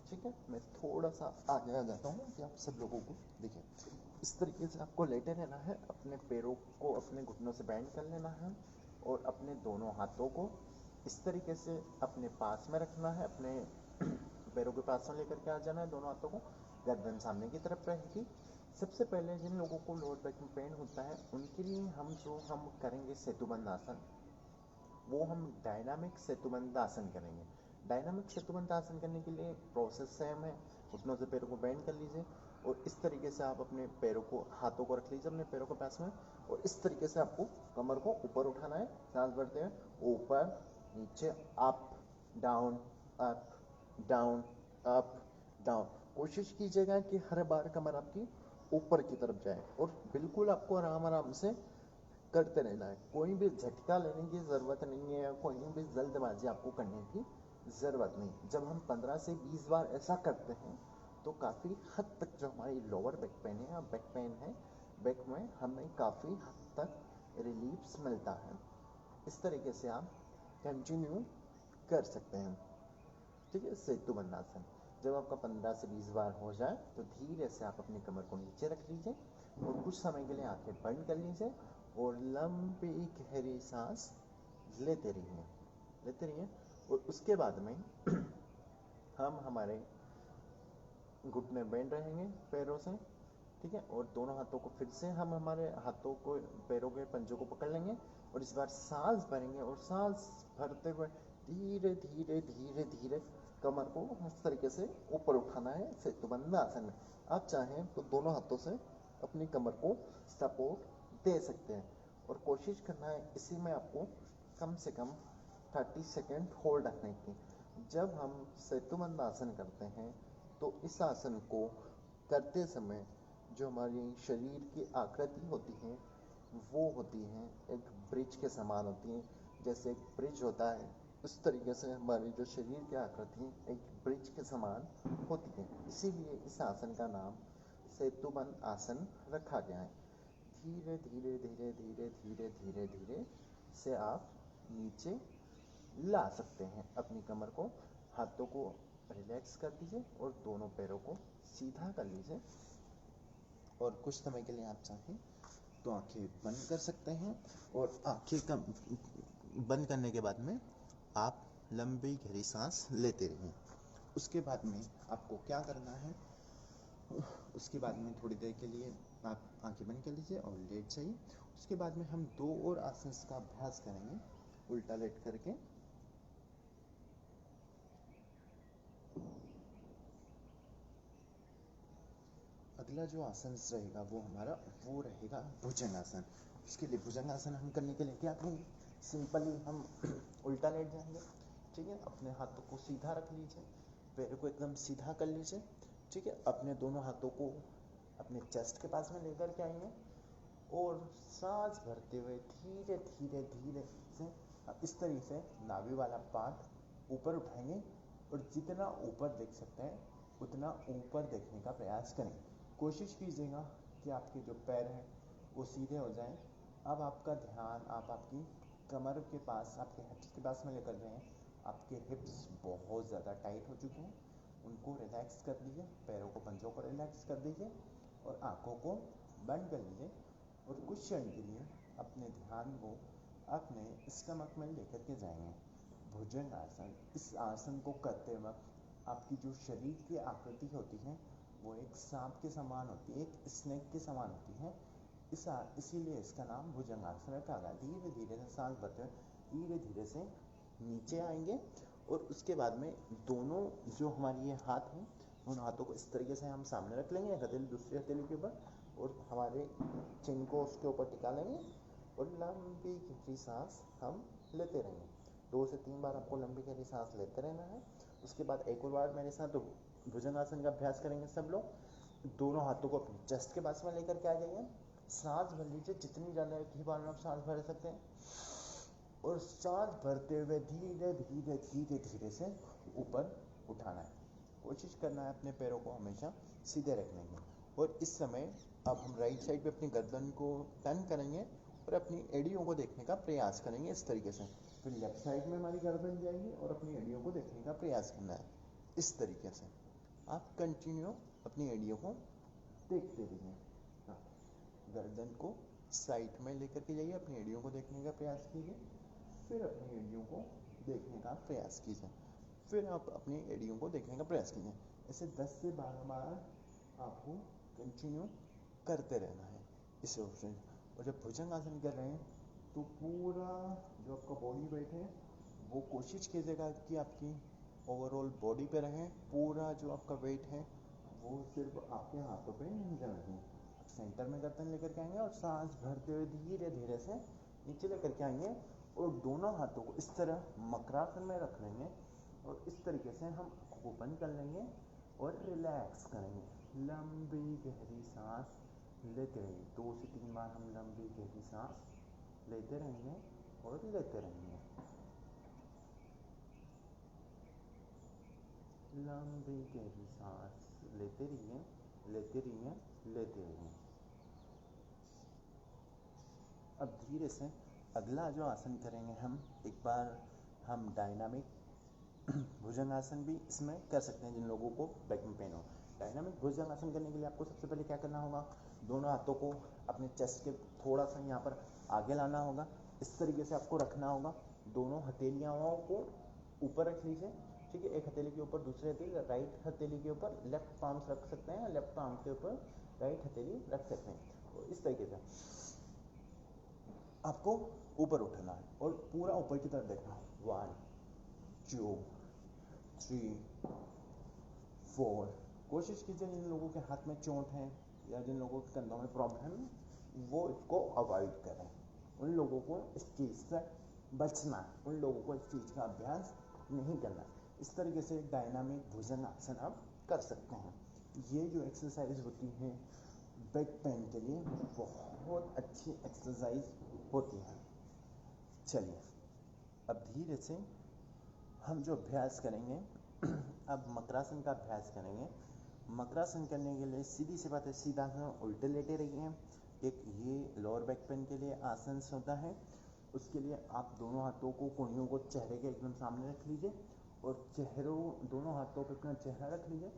ठीक है, मैं थोड़ा सा आगे आ जाता हूँ कि आप सब लोगों को दिखे। इस तरीके से आपको लेटे रहना है, अपने पैरों को अपने घुटनों से बैंड कर लेना है और अपने दोनों हाथों को इस तरीके से अपने पास में रखना है, अपने पैरों के पास में लेकर के आ जाना है दोनों हाथों को। गर्दन सामने की तरफ रहेगी। सबसे पहले जिन लोगों को लोअर बैक में पेन होता है उनके लिए हम करेंगे सेतुबंध आसन, वो हम डायनामिक सेतुबंध आसन करेंगे। डायनामिक सेतुबंध आसन करने के लिए प्रोसेस सेम है। घुटनों से पैरों को बेंड कर लीजिए और इस तरीके से आप अपने पैरों को, हाथों को रख लीजिए अपने पैरों के पास में और इस तरीके से आपको कमर को ऊपर उठाना है। सांस भरते हैं ऊपर नीचे, up down up down up down. कोशिश कीजिएगा कि हर बार कमर आपकी ऊपर की तरफ जाए और बिल्कुल आपको आराम से करते रहना है। कोई भी झटका लेने की ज़रूरत नहीं है, कोई भी जल्दबाजी आपको करने की ज़रूरत नहीं। जब हम 15 से 20 बार ऐसा करते हैं तो काफ़ी हद तक जो हमारी लोअर बैक पेन है या बैक में हमें काफ़ी हद तक रिलीफ मिलता है। इस तरीके से आप कंटिन्यू कर सकते हैं। ठीक है, सेतु बंधासन। जब आपका 15 से 20 बार हो जाए तो धीरे से आप अपनी कमर को नीचे रख लीजिए और कुछ समय के लिए आंखें बंद कर लीजिए और लंबी गहरी सांस लेते रहिए। और उसके बाद में हम हमारे घुटने बेंड रहेंगे पैरों से, ठीक है, और दोनों हाथों को फिर से हम हमारे हाथों को पैरों के पंजों को पकड़ लेंगे और इस बार सांस भरेंगे और सांस भरते हुए धीरे धीरे धीरे धीरे कमर को इस तरीके से ऊपर उठाना है सेतुबंध आसन में। आप चाहें तो दोनों हाथों से अपनी कमर को सपोर्ट दे सकते हैं और कोशिश करना है इसी में आपको कम से कम 30 सेकेंड होल्ड रखने की। जब हम सेतुबंध आसन करते हैं तो इस आसन को करते समय जो हमारी शरीर की आकृति होती है वो होती है एक ब्रिज के समान होती है। जैसे एक ब्रिज होता है उस तरीके से हमारी जो शरीर की आकृति एक ब्रिज के समान होती है, इसीलिए इस आसन का नाम सेतुबंध आसन रखा गया है। धीरे धीरे धीरे धीरे धीरे धीरे धीरे से आप नीचे ला सकते हैं अपनी कमर को। हाथों को रिलैक्स कर दीजिए और दोनों पैरों को सीधा कर लीजिए और कुछ समय के लिए आप चाहें तो आंखें बंद कर सकते हैं और आंखें बंद करने के बाद में आप लंबी गहरी सांस लेते रहिए। उसके बाद में आपको क्या करना है, उसके बाद में थोड़ी देर के लिए आप आंखें बंद कर लीजिए और लेट जाइए। उसके बाद में हम 2 और आसन का अभ्यास करेंगे उल्टा लेट करके। अगला जो आसन रहेगा वो रहेगा भुजंगासन। उसके लिए भुजंगासन हम करने के लिए क्या करेंगे, सिंपली हम उल्टा लेट जाएंगे, ठीक है, अपने हाथों को सीधा रख लीजिए, पैरों को एकदम सीधा कर लीजिए, ठीक है, अपने दोनों हाथों को अपने चेस्ट के पास में लेकर के आएंगे और सांस भरते हुए धीरे धीरे धीरे से इस तरीके से नाभि वाला पार्ट ऊपर उठाएंगे और जितना ऊपर देख सकते हैं उतना ऊपर देखने का प्रयास करें। कोशिश कीजिएगा कि आपके जो पैर हैं वो सीधे हो जाएं। अब आपका ध्यान आप आपकी कमर के पास, आपके हिप्स के पास में लेकर जाएं। आपके हिप्स बहुत ज़्यादा टाइट हो चुके हैं, उनको रिलैक्स कर दीजिए, पैरों को पंजों को रिलैक्स कर दीजिए और आँखों को बंद कर लीजिए और कुछ क्षण के लिए अपने ध्यान को अपने स्टमक में लेकर के जाएंगे। भुजंग आसन, इस आसन को करते वक्त आपकी जो शरीर की आकृति होती है वो एक सांप के समान होती है, एक स्नेक के समान होती है, इसीलिए इसका नाम भुजंगासन रखा गया। धीरे धीरे से सांस भरते हुए धीरे धीरे से नीचे आएंगे और उसके बाद में दोनों जो हमारी ये हाथ हैं उन हाथों को इस तरीके से हम सामने रख लेंगे, एक हथेली दूसरी हथेली के ऊपर, और हमारे चिन को उसके ऊपर टिका लेंगे और लंबी गहरी सांस हम लेते रहेंगे। 2 से 3 बार आपको लंबी गहरी सांस लेते रहना है। उसके बाद एक और बार मेरे साथ भुजंगासन का अभ्यास करेंगे सब लोग। दोनों हाथों को अपने चेस्ट के पास में लेकर के आ जाइए, सांस भर लीजिए, जितनी ज़्यादा की बार आप सांस भर सकते हैं और सांस भरते हुए धीरे धीरे धीरे धीरे से ऊपर उठाना है। कोशिश करना है अपने पैरों को हमेशा सीधे रखने की। और इस समय अब हम राइट साइड पे अपनी गर्दन को टर्न करेंगे और अपनी एड़ियों को देखने का प्रयास करेंगे इस तरीके से। फिर लेफ्ट साइड में हमारी गर्दन जाएगी और अपनी एड़ियों को देखने का प्रयास करना है इस तरीके से। आप कंटिन्यू अपनी एड़ियों को देखते रहिए। हाँ, गर्दन को साइड में लेकर के जाइए, अपनी एड़ियों को देखने का प्रयास कीजिए, फिर अपनी एड़ियों को देखने का प्रयास कीजिए, फिर आप अपनी एड़ियों को देखने का प्रयास कीजिए। ऐसे 10 से 12 बार आपको कंटिन्यू करते रहना है इस ऑप्शन। और जब भुजंग आसन कर रहे हैं तो पूरा जो आपका बॉडी वेट है वो कोशिश कीजिएगा कि आपकी ओवरऑल बॉडी पे रहे। पूरा जो आपका वेट है वो सिर्फ आपके हाथों पे नहीं जाना चाहिए। सेंटर में गर्दन लेकर के आएंगे और सांस भरते हुए धीरे धीरे से नीचे लेकर के आएंगे और दोनों हाथों को इस तरह मकरासन में रख लेंगे और इस तरीके से हम ओपन कर लेंगे और रिलैक्स करेंगे। लंबी गहरी सांस लेते रहिए। 2 से 3 बार हम लंबी गहरी सांस लेते रहेंगे और लेते रहेंगे। लंबी गहरी सांस लेते रहिए, लेते रहिए, लेते रहिए। अब धीरे से अगला जो आसन करेंगे हम, एक बार हम डायनामिक भुजंगासन भी इसमें कर सकते हैं जिन लोगों को बैक में पेन हो। डायनामिक भुजंगासन करने के लिए आपको सबसे पहले क्या करना होगा, दोनों हाथों को अपने चेस्ट के थोड़ा सा यहाँ पर आगे लाना होगा। इस तरीके से आपको रखना होगा, दोनों हथेलियों को ऊपर रख लीजिए, ठीक है। एक हथेली के ऊपर दूसरी हथेली, राइट हथेली के ऊपर लेफ्ट पाम्स रख सकते हैं, लेफ्ट पाम के ऊपर राइट हथेली रख सकते हैं। तो इस तरीके से आपको ऊपर उठना है और पूरा ऊपर की तरफ देखना है। 1 2 3 4। कोशिश कीजिए जिन लोगों के हाथ में चोट है या जिन लोगों के कंधों में प्रॉब्लम है, वो इसको अवॉइड करें। उन लोगों को इस चीज़ से बचना है, उन लोगों को इस चीज़ का अभ्यास नहीं करना। इस तरीके से डायनामिक भुजंगासन आप कर सकते हैं। ये जो एक्सरसाइज होती है बैक पेन के लिए बहुत अच्छी एक्सरसाइज होती है। चलिए अब धीरे से हम जो अभ्यास करेंगे अब मकरासन का अभ्यास करेंगे। मकरासन करने के लिए सीधी सी बात है, सीधा उल्टे लेटे रहिए। एक ये लोअर बैक पेन के लिए आसन होता है। उसके लिए आप दोनों हाथों को, कोहनियों को चेहरे के एकदम सामने रख लीजिए और दोनों हाथों पे अपना चेहरा रख लीजिए,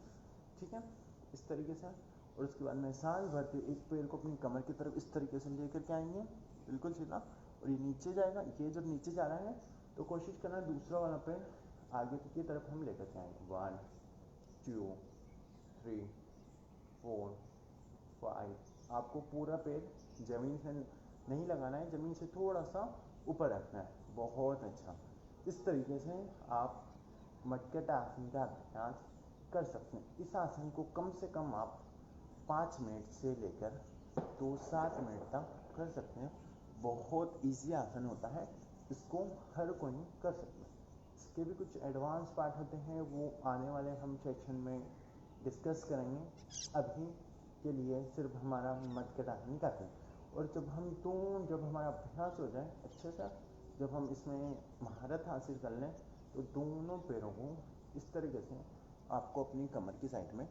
ठीक है, इस तरीके से। और उसके बाद में सांस भरते एक पैर को अपनी कमर की तरफ इस तरीके से लेकर के आएंगे, बिल्कुल सीधा, और ये नीचे जाएगा। ये जब नीचे जा रहा है तो कोशिश करना दूसरा वाला पैर आगे की तरफ हम लेकर के आएंगे। 1 2 3 4 5। आपको पूरा पैर जमीन से नहीं लगाना है, जमीन से थोड़ा सा ऊपर रखना है। बहुत अच्छा। इस तरीके से आप मटकट आसन का अभ्यास कर सकते हैं। इस आसन को कम से कम आप 5 मिनट से लेकर 2-7 मिनट तक कर सकते हैं। बहुत इजी आसन होता है, इसको हर कोई कर सकते हैं। इसके भी कुछ एडवांस पार्ट होते हैं, वो आने वाले हम सेक्शन में डिस्कस करेंगे। अभी के लिए सिर्फ हमारा मटकट आसन काफ़ी है। और जब हमारा अभ्यास हो जाए अच्छे से, जब हम इसमें महारत हासिल कर लें, तो दोनों पैरों को इस तरीके से आपको अपनी कमर की साइड में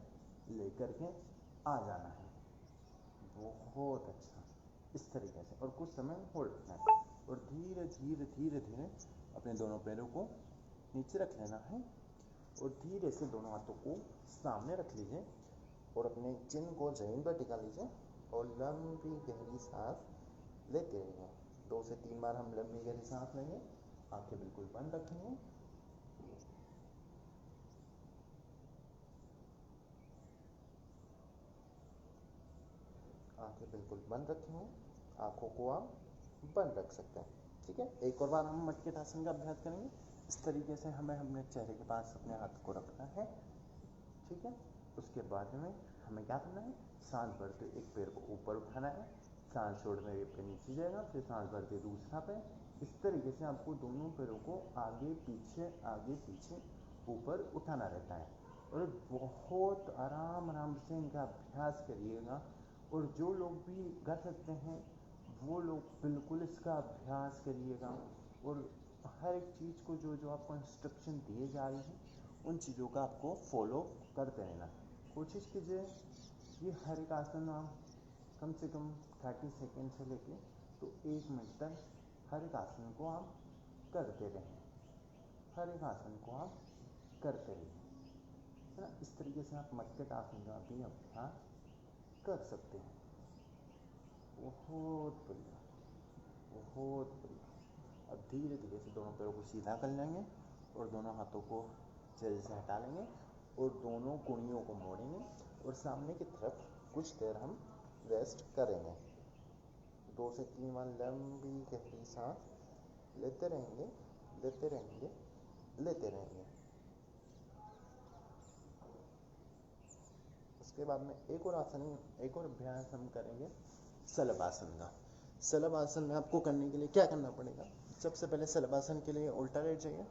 लेकर के आ जाना है। बहुत अच्छा, इस तरीके से, और कुछ समय होल्ड रखना है और धीरे धीरे धीरे धीरे अपने दोनों पैरों को नीचे रख लेना है और धीरे से दोनों हाथों को सामने रख लीजिए और अपने चिन को जमीन पर टिका लीजिए और लंबी गहरी सांस लेते रहिए। 2 से 3 बार हम लंबी गहरी सांस लेंगे। आंखें बिल्कुल बंद रखेंगे। आंखें बिल्कुल बंद रखेंगे। आंखों को आप बंद रख सकते हैं, ठीक है। एक और बार हम मटकट आसन का अभ्यास करेंगे। इस तरीके से हमें अपने चेहरे के पास अपने हाथ को रखना है, ठीक है। उसके बाद में हमें क्या करना है, सांस भरते एक पैर को ऊपर उठाना है, सांस छोड़ते एक पैर नीचे जाएगा, फिर सांस भरते दूसरा पैर। इस तरीके से आपको दोनों पैरों को आगे पीछे ऊपर उठाना रहता है और बहुत आराम से इनका अभ्यास करिएगा। और जो लोग भी कर सकते हैं वो लोग बिल्कुल इसका अभ्यास करिएगा और हर एक चीज़ को जो आपको इंस्ट्रक्शन दिए जा रही हैं उन चीज़ों का आपको फॉलो करते रहना। कोशिश कीजिए कि हर एक आसन आप कम से कम 30 सेकेंड से लेके तो 1 मिनट तक हर एक आसन को आप करते रहें, हर एक आसन को आप करते रहिए, है ना। इस तरीके से आप मटकट आसन का भी अभ्यास कर सकते हैं। बहुत बढ़िया, बहुत बढ़िया। अब धीरे धीरे से दोनों पैरों को सीधा कर लेंगे और दोनों हाथों को चेहरे से हटा लेंगे और दोनों कुड़ियों को मोड़ेंगे और सामने की तरफ कुछ देर हम रेस्ट करेंगे। 2 से 3 बार लंबी गहरी सांस लेते रहेंगे, लेते रहेंगे, लेते रहेंगे। उसके बाद में एक और अभ्यास हम करेंगे शलभ आसन का। शलभ आसन में आपको करने के लिए क्या करना पड़ेगा, सबसे पहले शलभ आसन के लिए उल्टा लेट जाइए,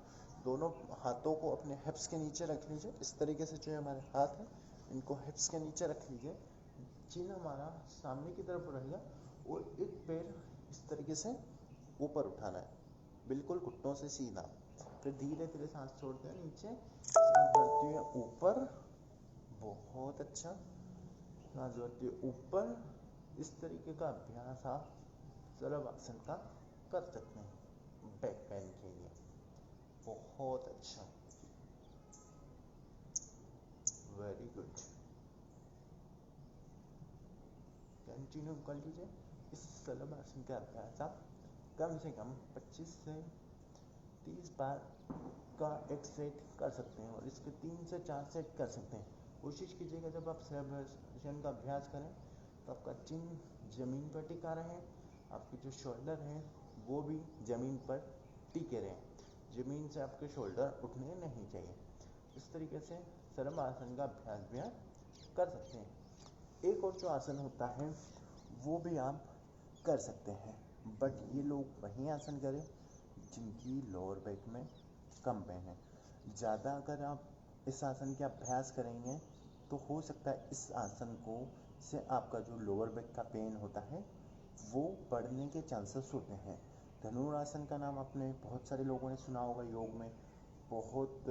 दोनों हाथों को अपने हिप्स के नीचे रख लीजिए। इस तरीके से जो हमारे हाथ हैं इनको हिप्स के नीचे रख लीजिए, चिन हमारा सामने की तरफ रहेगा और एक पैर इस तरीके से ऊपर उठाना है, बिल्कुल घुटनों से सीधा। फिर धीरे धीरे सांस छोड़ते हैं नीचे, सांस भरते हुए ऊपर, बहुत अच्छा, सांस भरते हुए ऊपर। इस तरीके का अभ्यास आप शलभ आसन का कर सकते हैं बैक पेन के लिए। बहुत अच्छा, वेरी गुड। कंटिन्यू कर लीजिए। इस सलभ आसन का अभ्यास आप कम से कम 25 से 30 बार का एक सेट कर सकते हैं और इसके 3 से 4 सेट कर सकते हैं। कोशिश कीजिएगा जब आप सलभ आसन का अभ्यास करें तो आपका चिन जमीन पर टिका रहे, आपके जो शोल्डर हैं वो भी ज़मीन पर टिके रहें, ज़मीन से आपके शोल्डर उठने नहीं चाहिए। इस तरीके से सलभ आसन का अभ्यास भी आप कर सकते हैं। एक और जो आसन होता है वो भी आप कर सकते हैं, बट ये लोग वही आसन करें जिनकी लोअर बैक में कम पेन है। ज़्यादा अगर आप इस आसन के अभ्यास करेंगे तो हो सकता है इस आसन को से आपका जो लोअर बैक का पेन होता है वो बढ़ने के चांसेस होते हैं। धनुरासन का नाम आपने बहुत सारे लोगों ने सुना होगा। योग में बहुत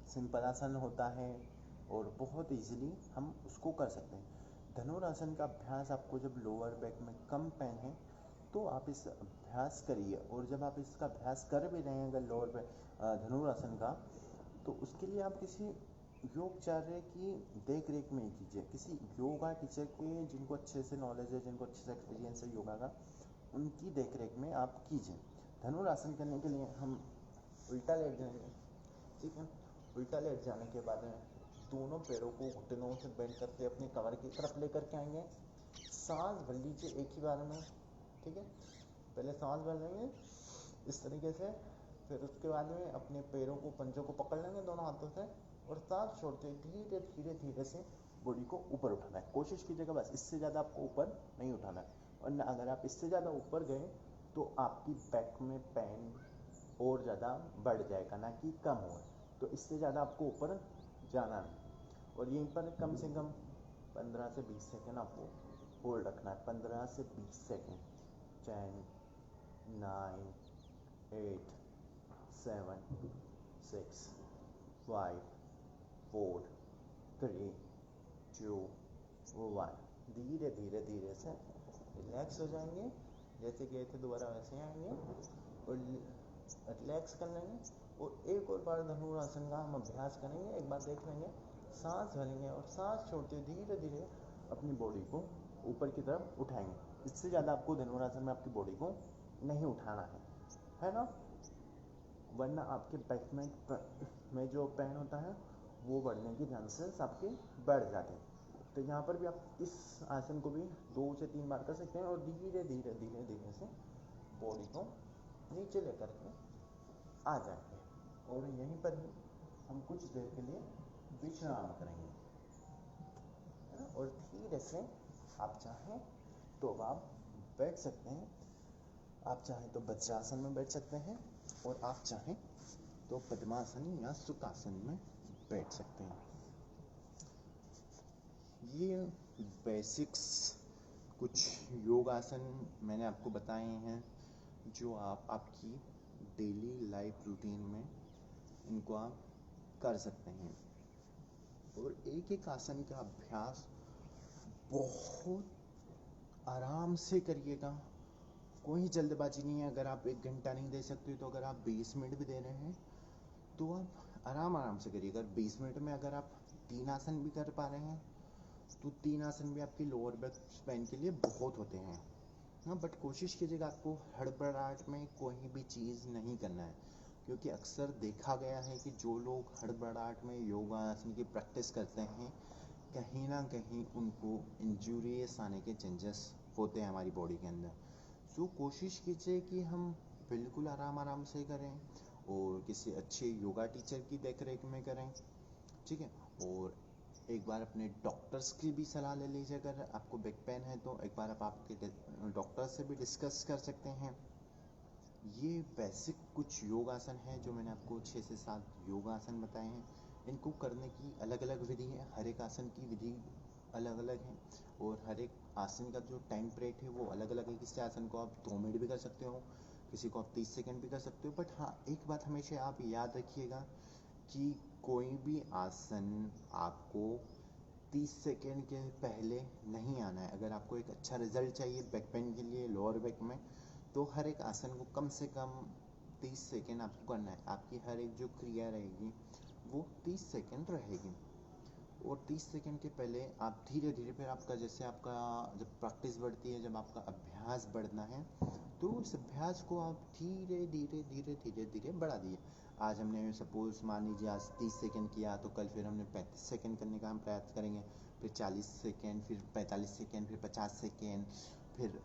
सिंपल आसन होता है और बहुत इजीली हम उसको कर सकते हैं। धनुरासन का अभ्यास आपको जब लोअर बैक में कम पेन है तो आप इस अभ्यास करिए, और जब आप इसका अभ्यास कर भी रहे हैं अगर लोअर बैक धनुरासन का, तो उसके लिए आप किसी योगाचार्य की देख रेख में ही कीजिए, किसी योगा टीचर के जिनको अच्छे से नॉलेज है, जिनको अच्छे से एक्सपीरियंस है योगा का, उनकी देख रेख में आप कीजिए। धनुरासन करने के लिए हम उल्टा लेट जाएंगे, ठीक है। उल्टा लेट जाने के बाद में दोनों पैरों को घुटनों से बेंड करके अपने कमर की तरफ लेकर के आएंगे। सांस भर लीजिए एक ही बार में, ठीक है। पहले सांस भर लेंगे इस तरीके से, फिर उसके बाद में अपने पैरों को, पंजों को पकड़ लेंगे दोनों हाथों से और सांस छोड़ते धीरे धीरे धीरे से बॉडी को ऊपर उठाना है। कोशिश कीजिएगा बस इससे ज़्यादा आपको ऊपर नहीं उठाना है, और अगर आप इससे ज़्यादा ऊपर गए तो आपकी बैक में पेन और ज़्यादा बढ़ जाएगा, ना कि कम हो। तो इससे ज़्यादा आपको ऊपर जाना नहीं, और यहीं पर कम से कम 15 से 20 सेकेंड आपको होल्ड रखना है। 15 से 20 सेकेंड। 10, 9, 8, 7, 6, 5, 4, 3, 2, 1। धीरे धीरे धीरे से रिलैक्स हो जाएंगे, जैसे गए थे दोबारा वैसे आएंगे और रिलैक्स कर लेंगे। और एक और बार धनुरासन का हम अभ्यास करेंगे, एक बार देख लेंगे। सांस भरेंगे और सांस छोड़ते धीरे धीरे अपनी बॉडी को ऊपर की तरफ उठाएंगे। इससे ज़्यादा आपको धनुरासन में आपकी बॉडी को नहीं उठाना है ना, वरना आपके बैक में जो पेन होता है वो बढ़ने के चांसेस आपके बढ़ जाते हैं। तो यहाँ पर भी आप इस आसन को भी 2 से 3 बार कर सकते हैं और धीरे धीरे धीरे धीरे से बॉडी को नीचे लेकर के आ जाएंगे, और यहीं पर ही हम कुछ देर के लिए विश्राम करेंगे, है ना। और धीरे से आप चाहें तो आप बैठ सकते हैं, आप चाहें तो वज्रासन में बैठ सकते हैं, और आप चाहें तो पद्मासन या सुखासन में बैठ सकते हैं। ये बेसिक्स कुछ योगासन मैंने आपको बताए हैं जो आप आपकी डेली लाइफ रूटीन में इनको आप कर सकते हैं। और एक एक आसन का अभ्यास बहुत आराम से करिएगा, कोई जल्दबाजी नहीं है। अगर आप 1 घंटा नहीं दे सकते तो अगर आप 20 मिनट भी दे रहे हैं तो आप आराम से करिए। अगर 20 मिनट में अगर आप 3 आसन भी कर पा रहे हैं तो 3 आसन भी आपकी लोअर बैक पेन के लिए बहुत होते हैं, हाँ। बट कोशिश कीजिएगा आपको हड़बड़ाहट में कोई भी चीज़ नहीं करना है, क्योंकि अक्सर देखा गया है कि जो लोग हड़बड़ाहट में योगा आसन की प्रैक्टिस करते हैं कहीं ना कहीं उनको इंजूरियस आने के चांसेस होते हैं हमारी बॉडी के अंदर। सो कोशिश कीजिए कि हम बिल्कुल आराम से करें और किसी अच्छे योगा टीचर की देख रेख में करें, ठीक है। और एक बार अपने डॉक्टर्स की भी सलाह ले लीजिए। अगर आपको बैक पेन है तो एक बार आप आपके डॉक्टर से भी डिस्कस कर सकते हैं। ये बेसिक कुछ योगासन है जो मैंने आपको 6 से 7 योगासन बताए हैं। इनको करने की अलग अलग विधि है, हर एक आसन की विधि अलग अलग है, और हर एक आसन का जो टाइम पीरियड है वो अलग अलग है। किसी आसन को आप 2 मिनट भी कर सकते हो, किसी को आप 30 सेकेंड भी कर सकते हो। बट हाँ, एक बात हमेशा आप याद रखिएगा कि कोई भी आसन आपको 30 सेकेंड के पहले नहीं आना है। अगर आपको एक अच्छा रिजल्ट चाहिए बैक पेन के लिए लोअर बैक में, तो हर एक आसन को कम से कम 30 सेकेंड आपको करना है। आपकी हर एक जो क्रिया रहेगी वो 30 सेकेंड रहेगी। और 30 सेकेंड के पहले आप धीरे धीरे, फिर आपका जैसे आपका जब प्रैक्टिस बढ़ती है, जब आपका अभ्यास बढ़ना है, तो उस अभ्यास को आप धीरे धीरे धीरे धीरे धीरे बढ़ा दिए। आज हमने सपोज मान लीजिए आज 30 सेकेंड किया, तो कल फिर हमने 35 सेकेंड करने का हम प्रयास करेंगे, फिर 40 सेकेंड, फिर 45 सेकेंड, फिर 50 सेकेंड, फिर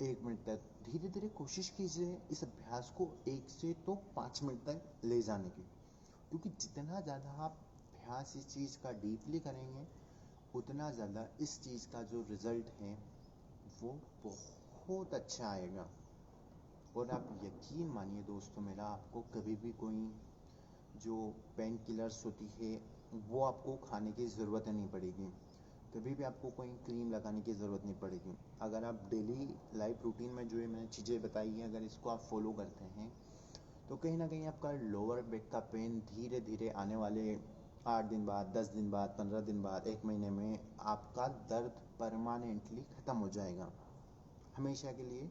1 मिनट तक। धीरे धीरे कोशिश कीजिए इस अभ्यास को 1 से तो 5 मिनट तक ले जाने की, क्योंकि जितना ज़्यादा आप अभ्यास इस चीज़ का डीपली करेंगे, उतना ज़्यादा इस चीज़ का जो रिज़ल्ट है वो बहुत अच्छा आएगा। और आप यकीन मानिए दोस्तों मेरा, आपको कभी भी कोई जो पेन किलर्स होती है वो आपको खाने की ज़रूरत नहीं पड़ेगी, कभी भी आपको कोई क्रीम लगाने की ज़रूरत नहीं पड़ेगी। अगर आप डेली लाइफ रूटीन में जो ये मैंने चीज़ें बताई हैं, अगर इसको आप फॉलो करते हैं, तो कहीं ना कहीं आपका लोअर बैक का पेन धीरे धीरे आने वाले 8 दिन बाद, 10 दिन बाद, 15 दिन बाद, 1 महीने में आपका दर्द परमानेंटली ख़त्म हो जाएगा, हमेशा के लिए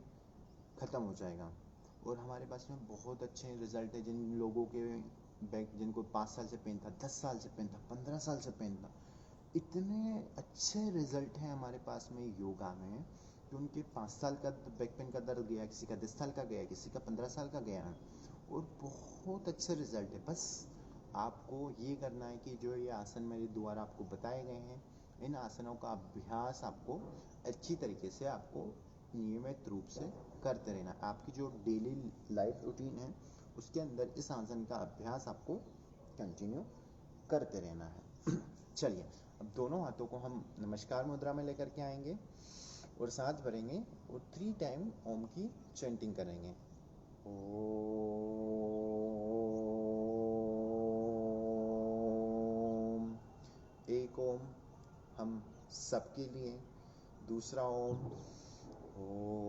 ख़त्म हो जाएगा। और हमारे पास में बहुत अच्छे रिज़ल्ट है। जिन लोगों के बैक, जिनको 5 साल से पेन था, 10 साल से पेन था, 15 साल से पेन था, इतने अच्छे रिज़ल्ट हैं हमारे पास में योगा में कि उनके 5 साल का बैक पेन का दर्द गया, किसी का 10 साल का गया, किसी का 15 साल का गया है, और बहुत अच्छे रिज़ल्ट है। बस आपको ये करना है कि जो ये आसन मेरे द्वारा आपको बताए गए हैं, इन आसनों का अभ्यास आपको अच्छी तरीके से, आपको नियमित रूप से करते रहना। आपकी जो डेली लाइफ रूटीन है उसके अंदर इस आसन का अभ्यास आपको कंटिन्यू करते रहना है। चलिए, अब दोनों हाथों को हम नमस्कार मुद्रा में लेकर के आएंगे और सांस भरेंगे और 3 टाइम ओम की चैंटिंग करेंगे। ओम। एक ओम हम सबके लिए, दूसरा ओम ओम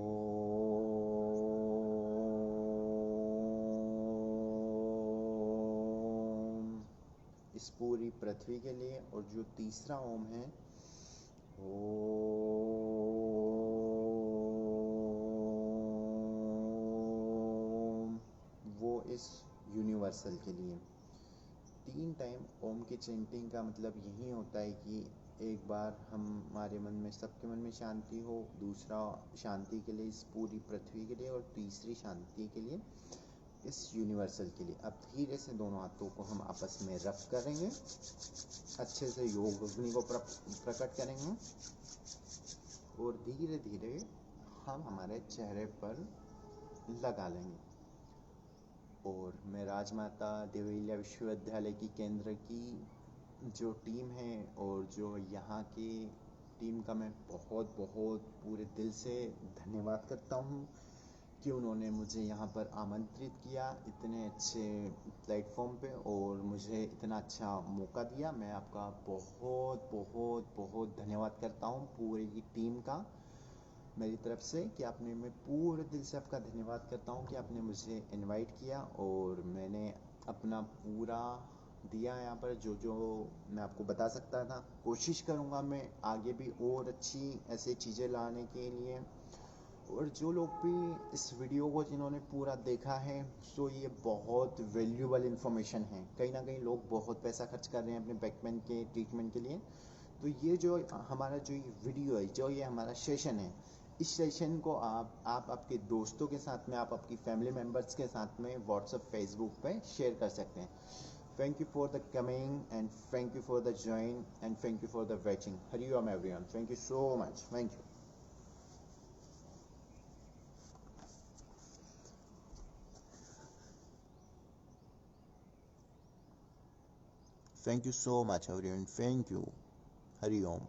इस पूरी पृथ्वी के लिए, और जो तीसरा ओम है ओम, वो इस यूनिवर्सल के लिए। 3 टाइम ओम की चैंटिंग का मतलब यही होता है कि एक बार हमारे मन में, सबके मन में शांति हो, दूसरा शांति के लिए इस पूरी पृथ्वी के लिए, और तीसरी शांति के लिए इस यूनिवर्सल के लिए। अब धीरे से दोनों हाथों को हम आपस में रब करेंगे, अच्छे से योग अग्नि को प्रकट करेंगे, और धीरे धीरे हम हमारे चेहरे पर लगा लेंगे। और मैं राजमाता देवहिल्या विश्वविद्यालय की केंद्र की जो टीम है, और जो यहाँ की टीम का मैं बहुत बहुत पूरे दिल से धन्यवाद करता हूँ कि उन्होंने मुझे यहाँ पर आमंत्रित किया इतने अच्छे प्लेटफॉर्म पे, और मुझे इतना अच्छा मौका दिया। मैं आपका बहुत बहुत बहुत धन्यवाद करता हूँ पूरी टीम का, मेरी तरफ से, कि आपने, मैं पूरे दिल से आपका धन्यवाद करता हूँ कि आपने मुझे इनवाइट किया, और मैंने अपना पूरा दिया यहाँ पर जो जो मैं आपको बता सकता था। कोशिश करूँगा मैं आगे भी और अच्छी ऐसी चीज़ें लाने के लिए। और जो लोग भी इस वीडियो को जिन्होंने पूरा देखा है, सो ये बहुत वैल्यूबल इन्फॉर्मेशन है। कहीं ना कहीं लोग बहुत पैसा खर्च कर रहे हैं अपने बैक पेन के ट्रीटमेंट के लिए, तो ये जो हमारा जो ये वीडियो है, जो ये हमारा सेशन है, इस सेशन को आप आपके दोस्तों के साथ में, आप आपकी फैमिली मेम्बर्स के साथ में व्हाट्सएप, फेसबुक पे शेयर कर सकते हैं। Thank you for the coming, and thank you for the join, and thank you for the watching. Hari Om everyone, thank you so much, thank you. Thank you so much everyone. Thank you. Hari Om.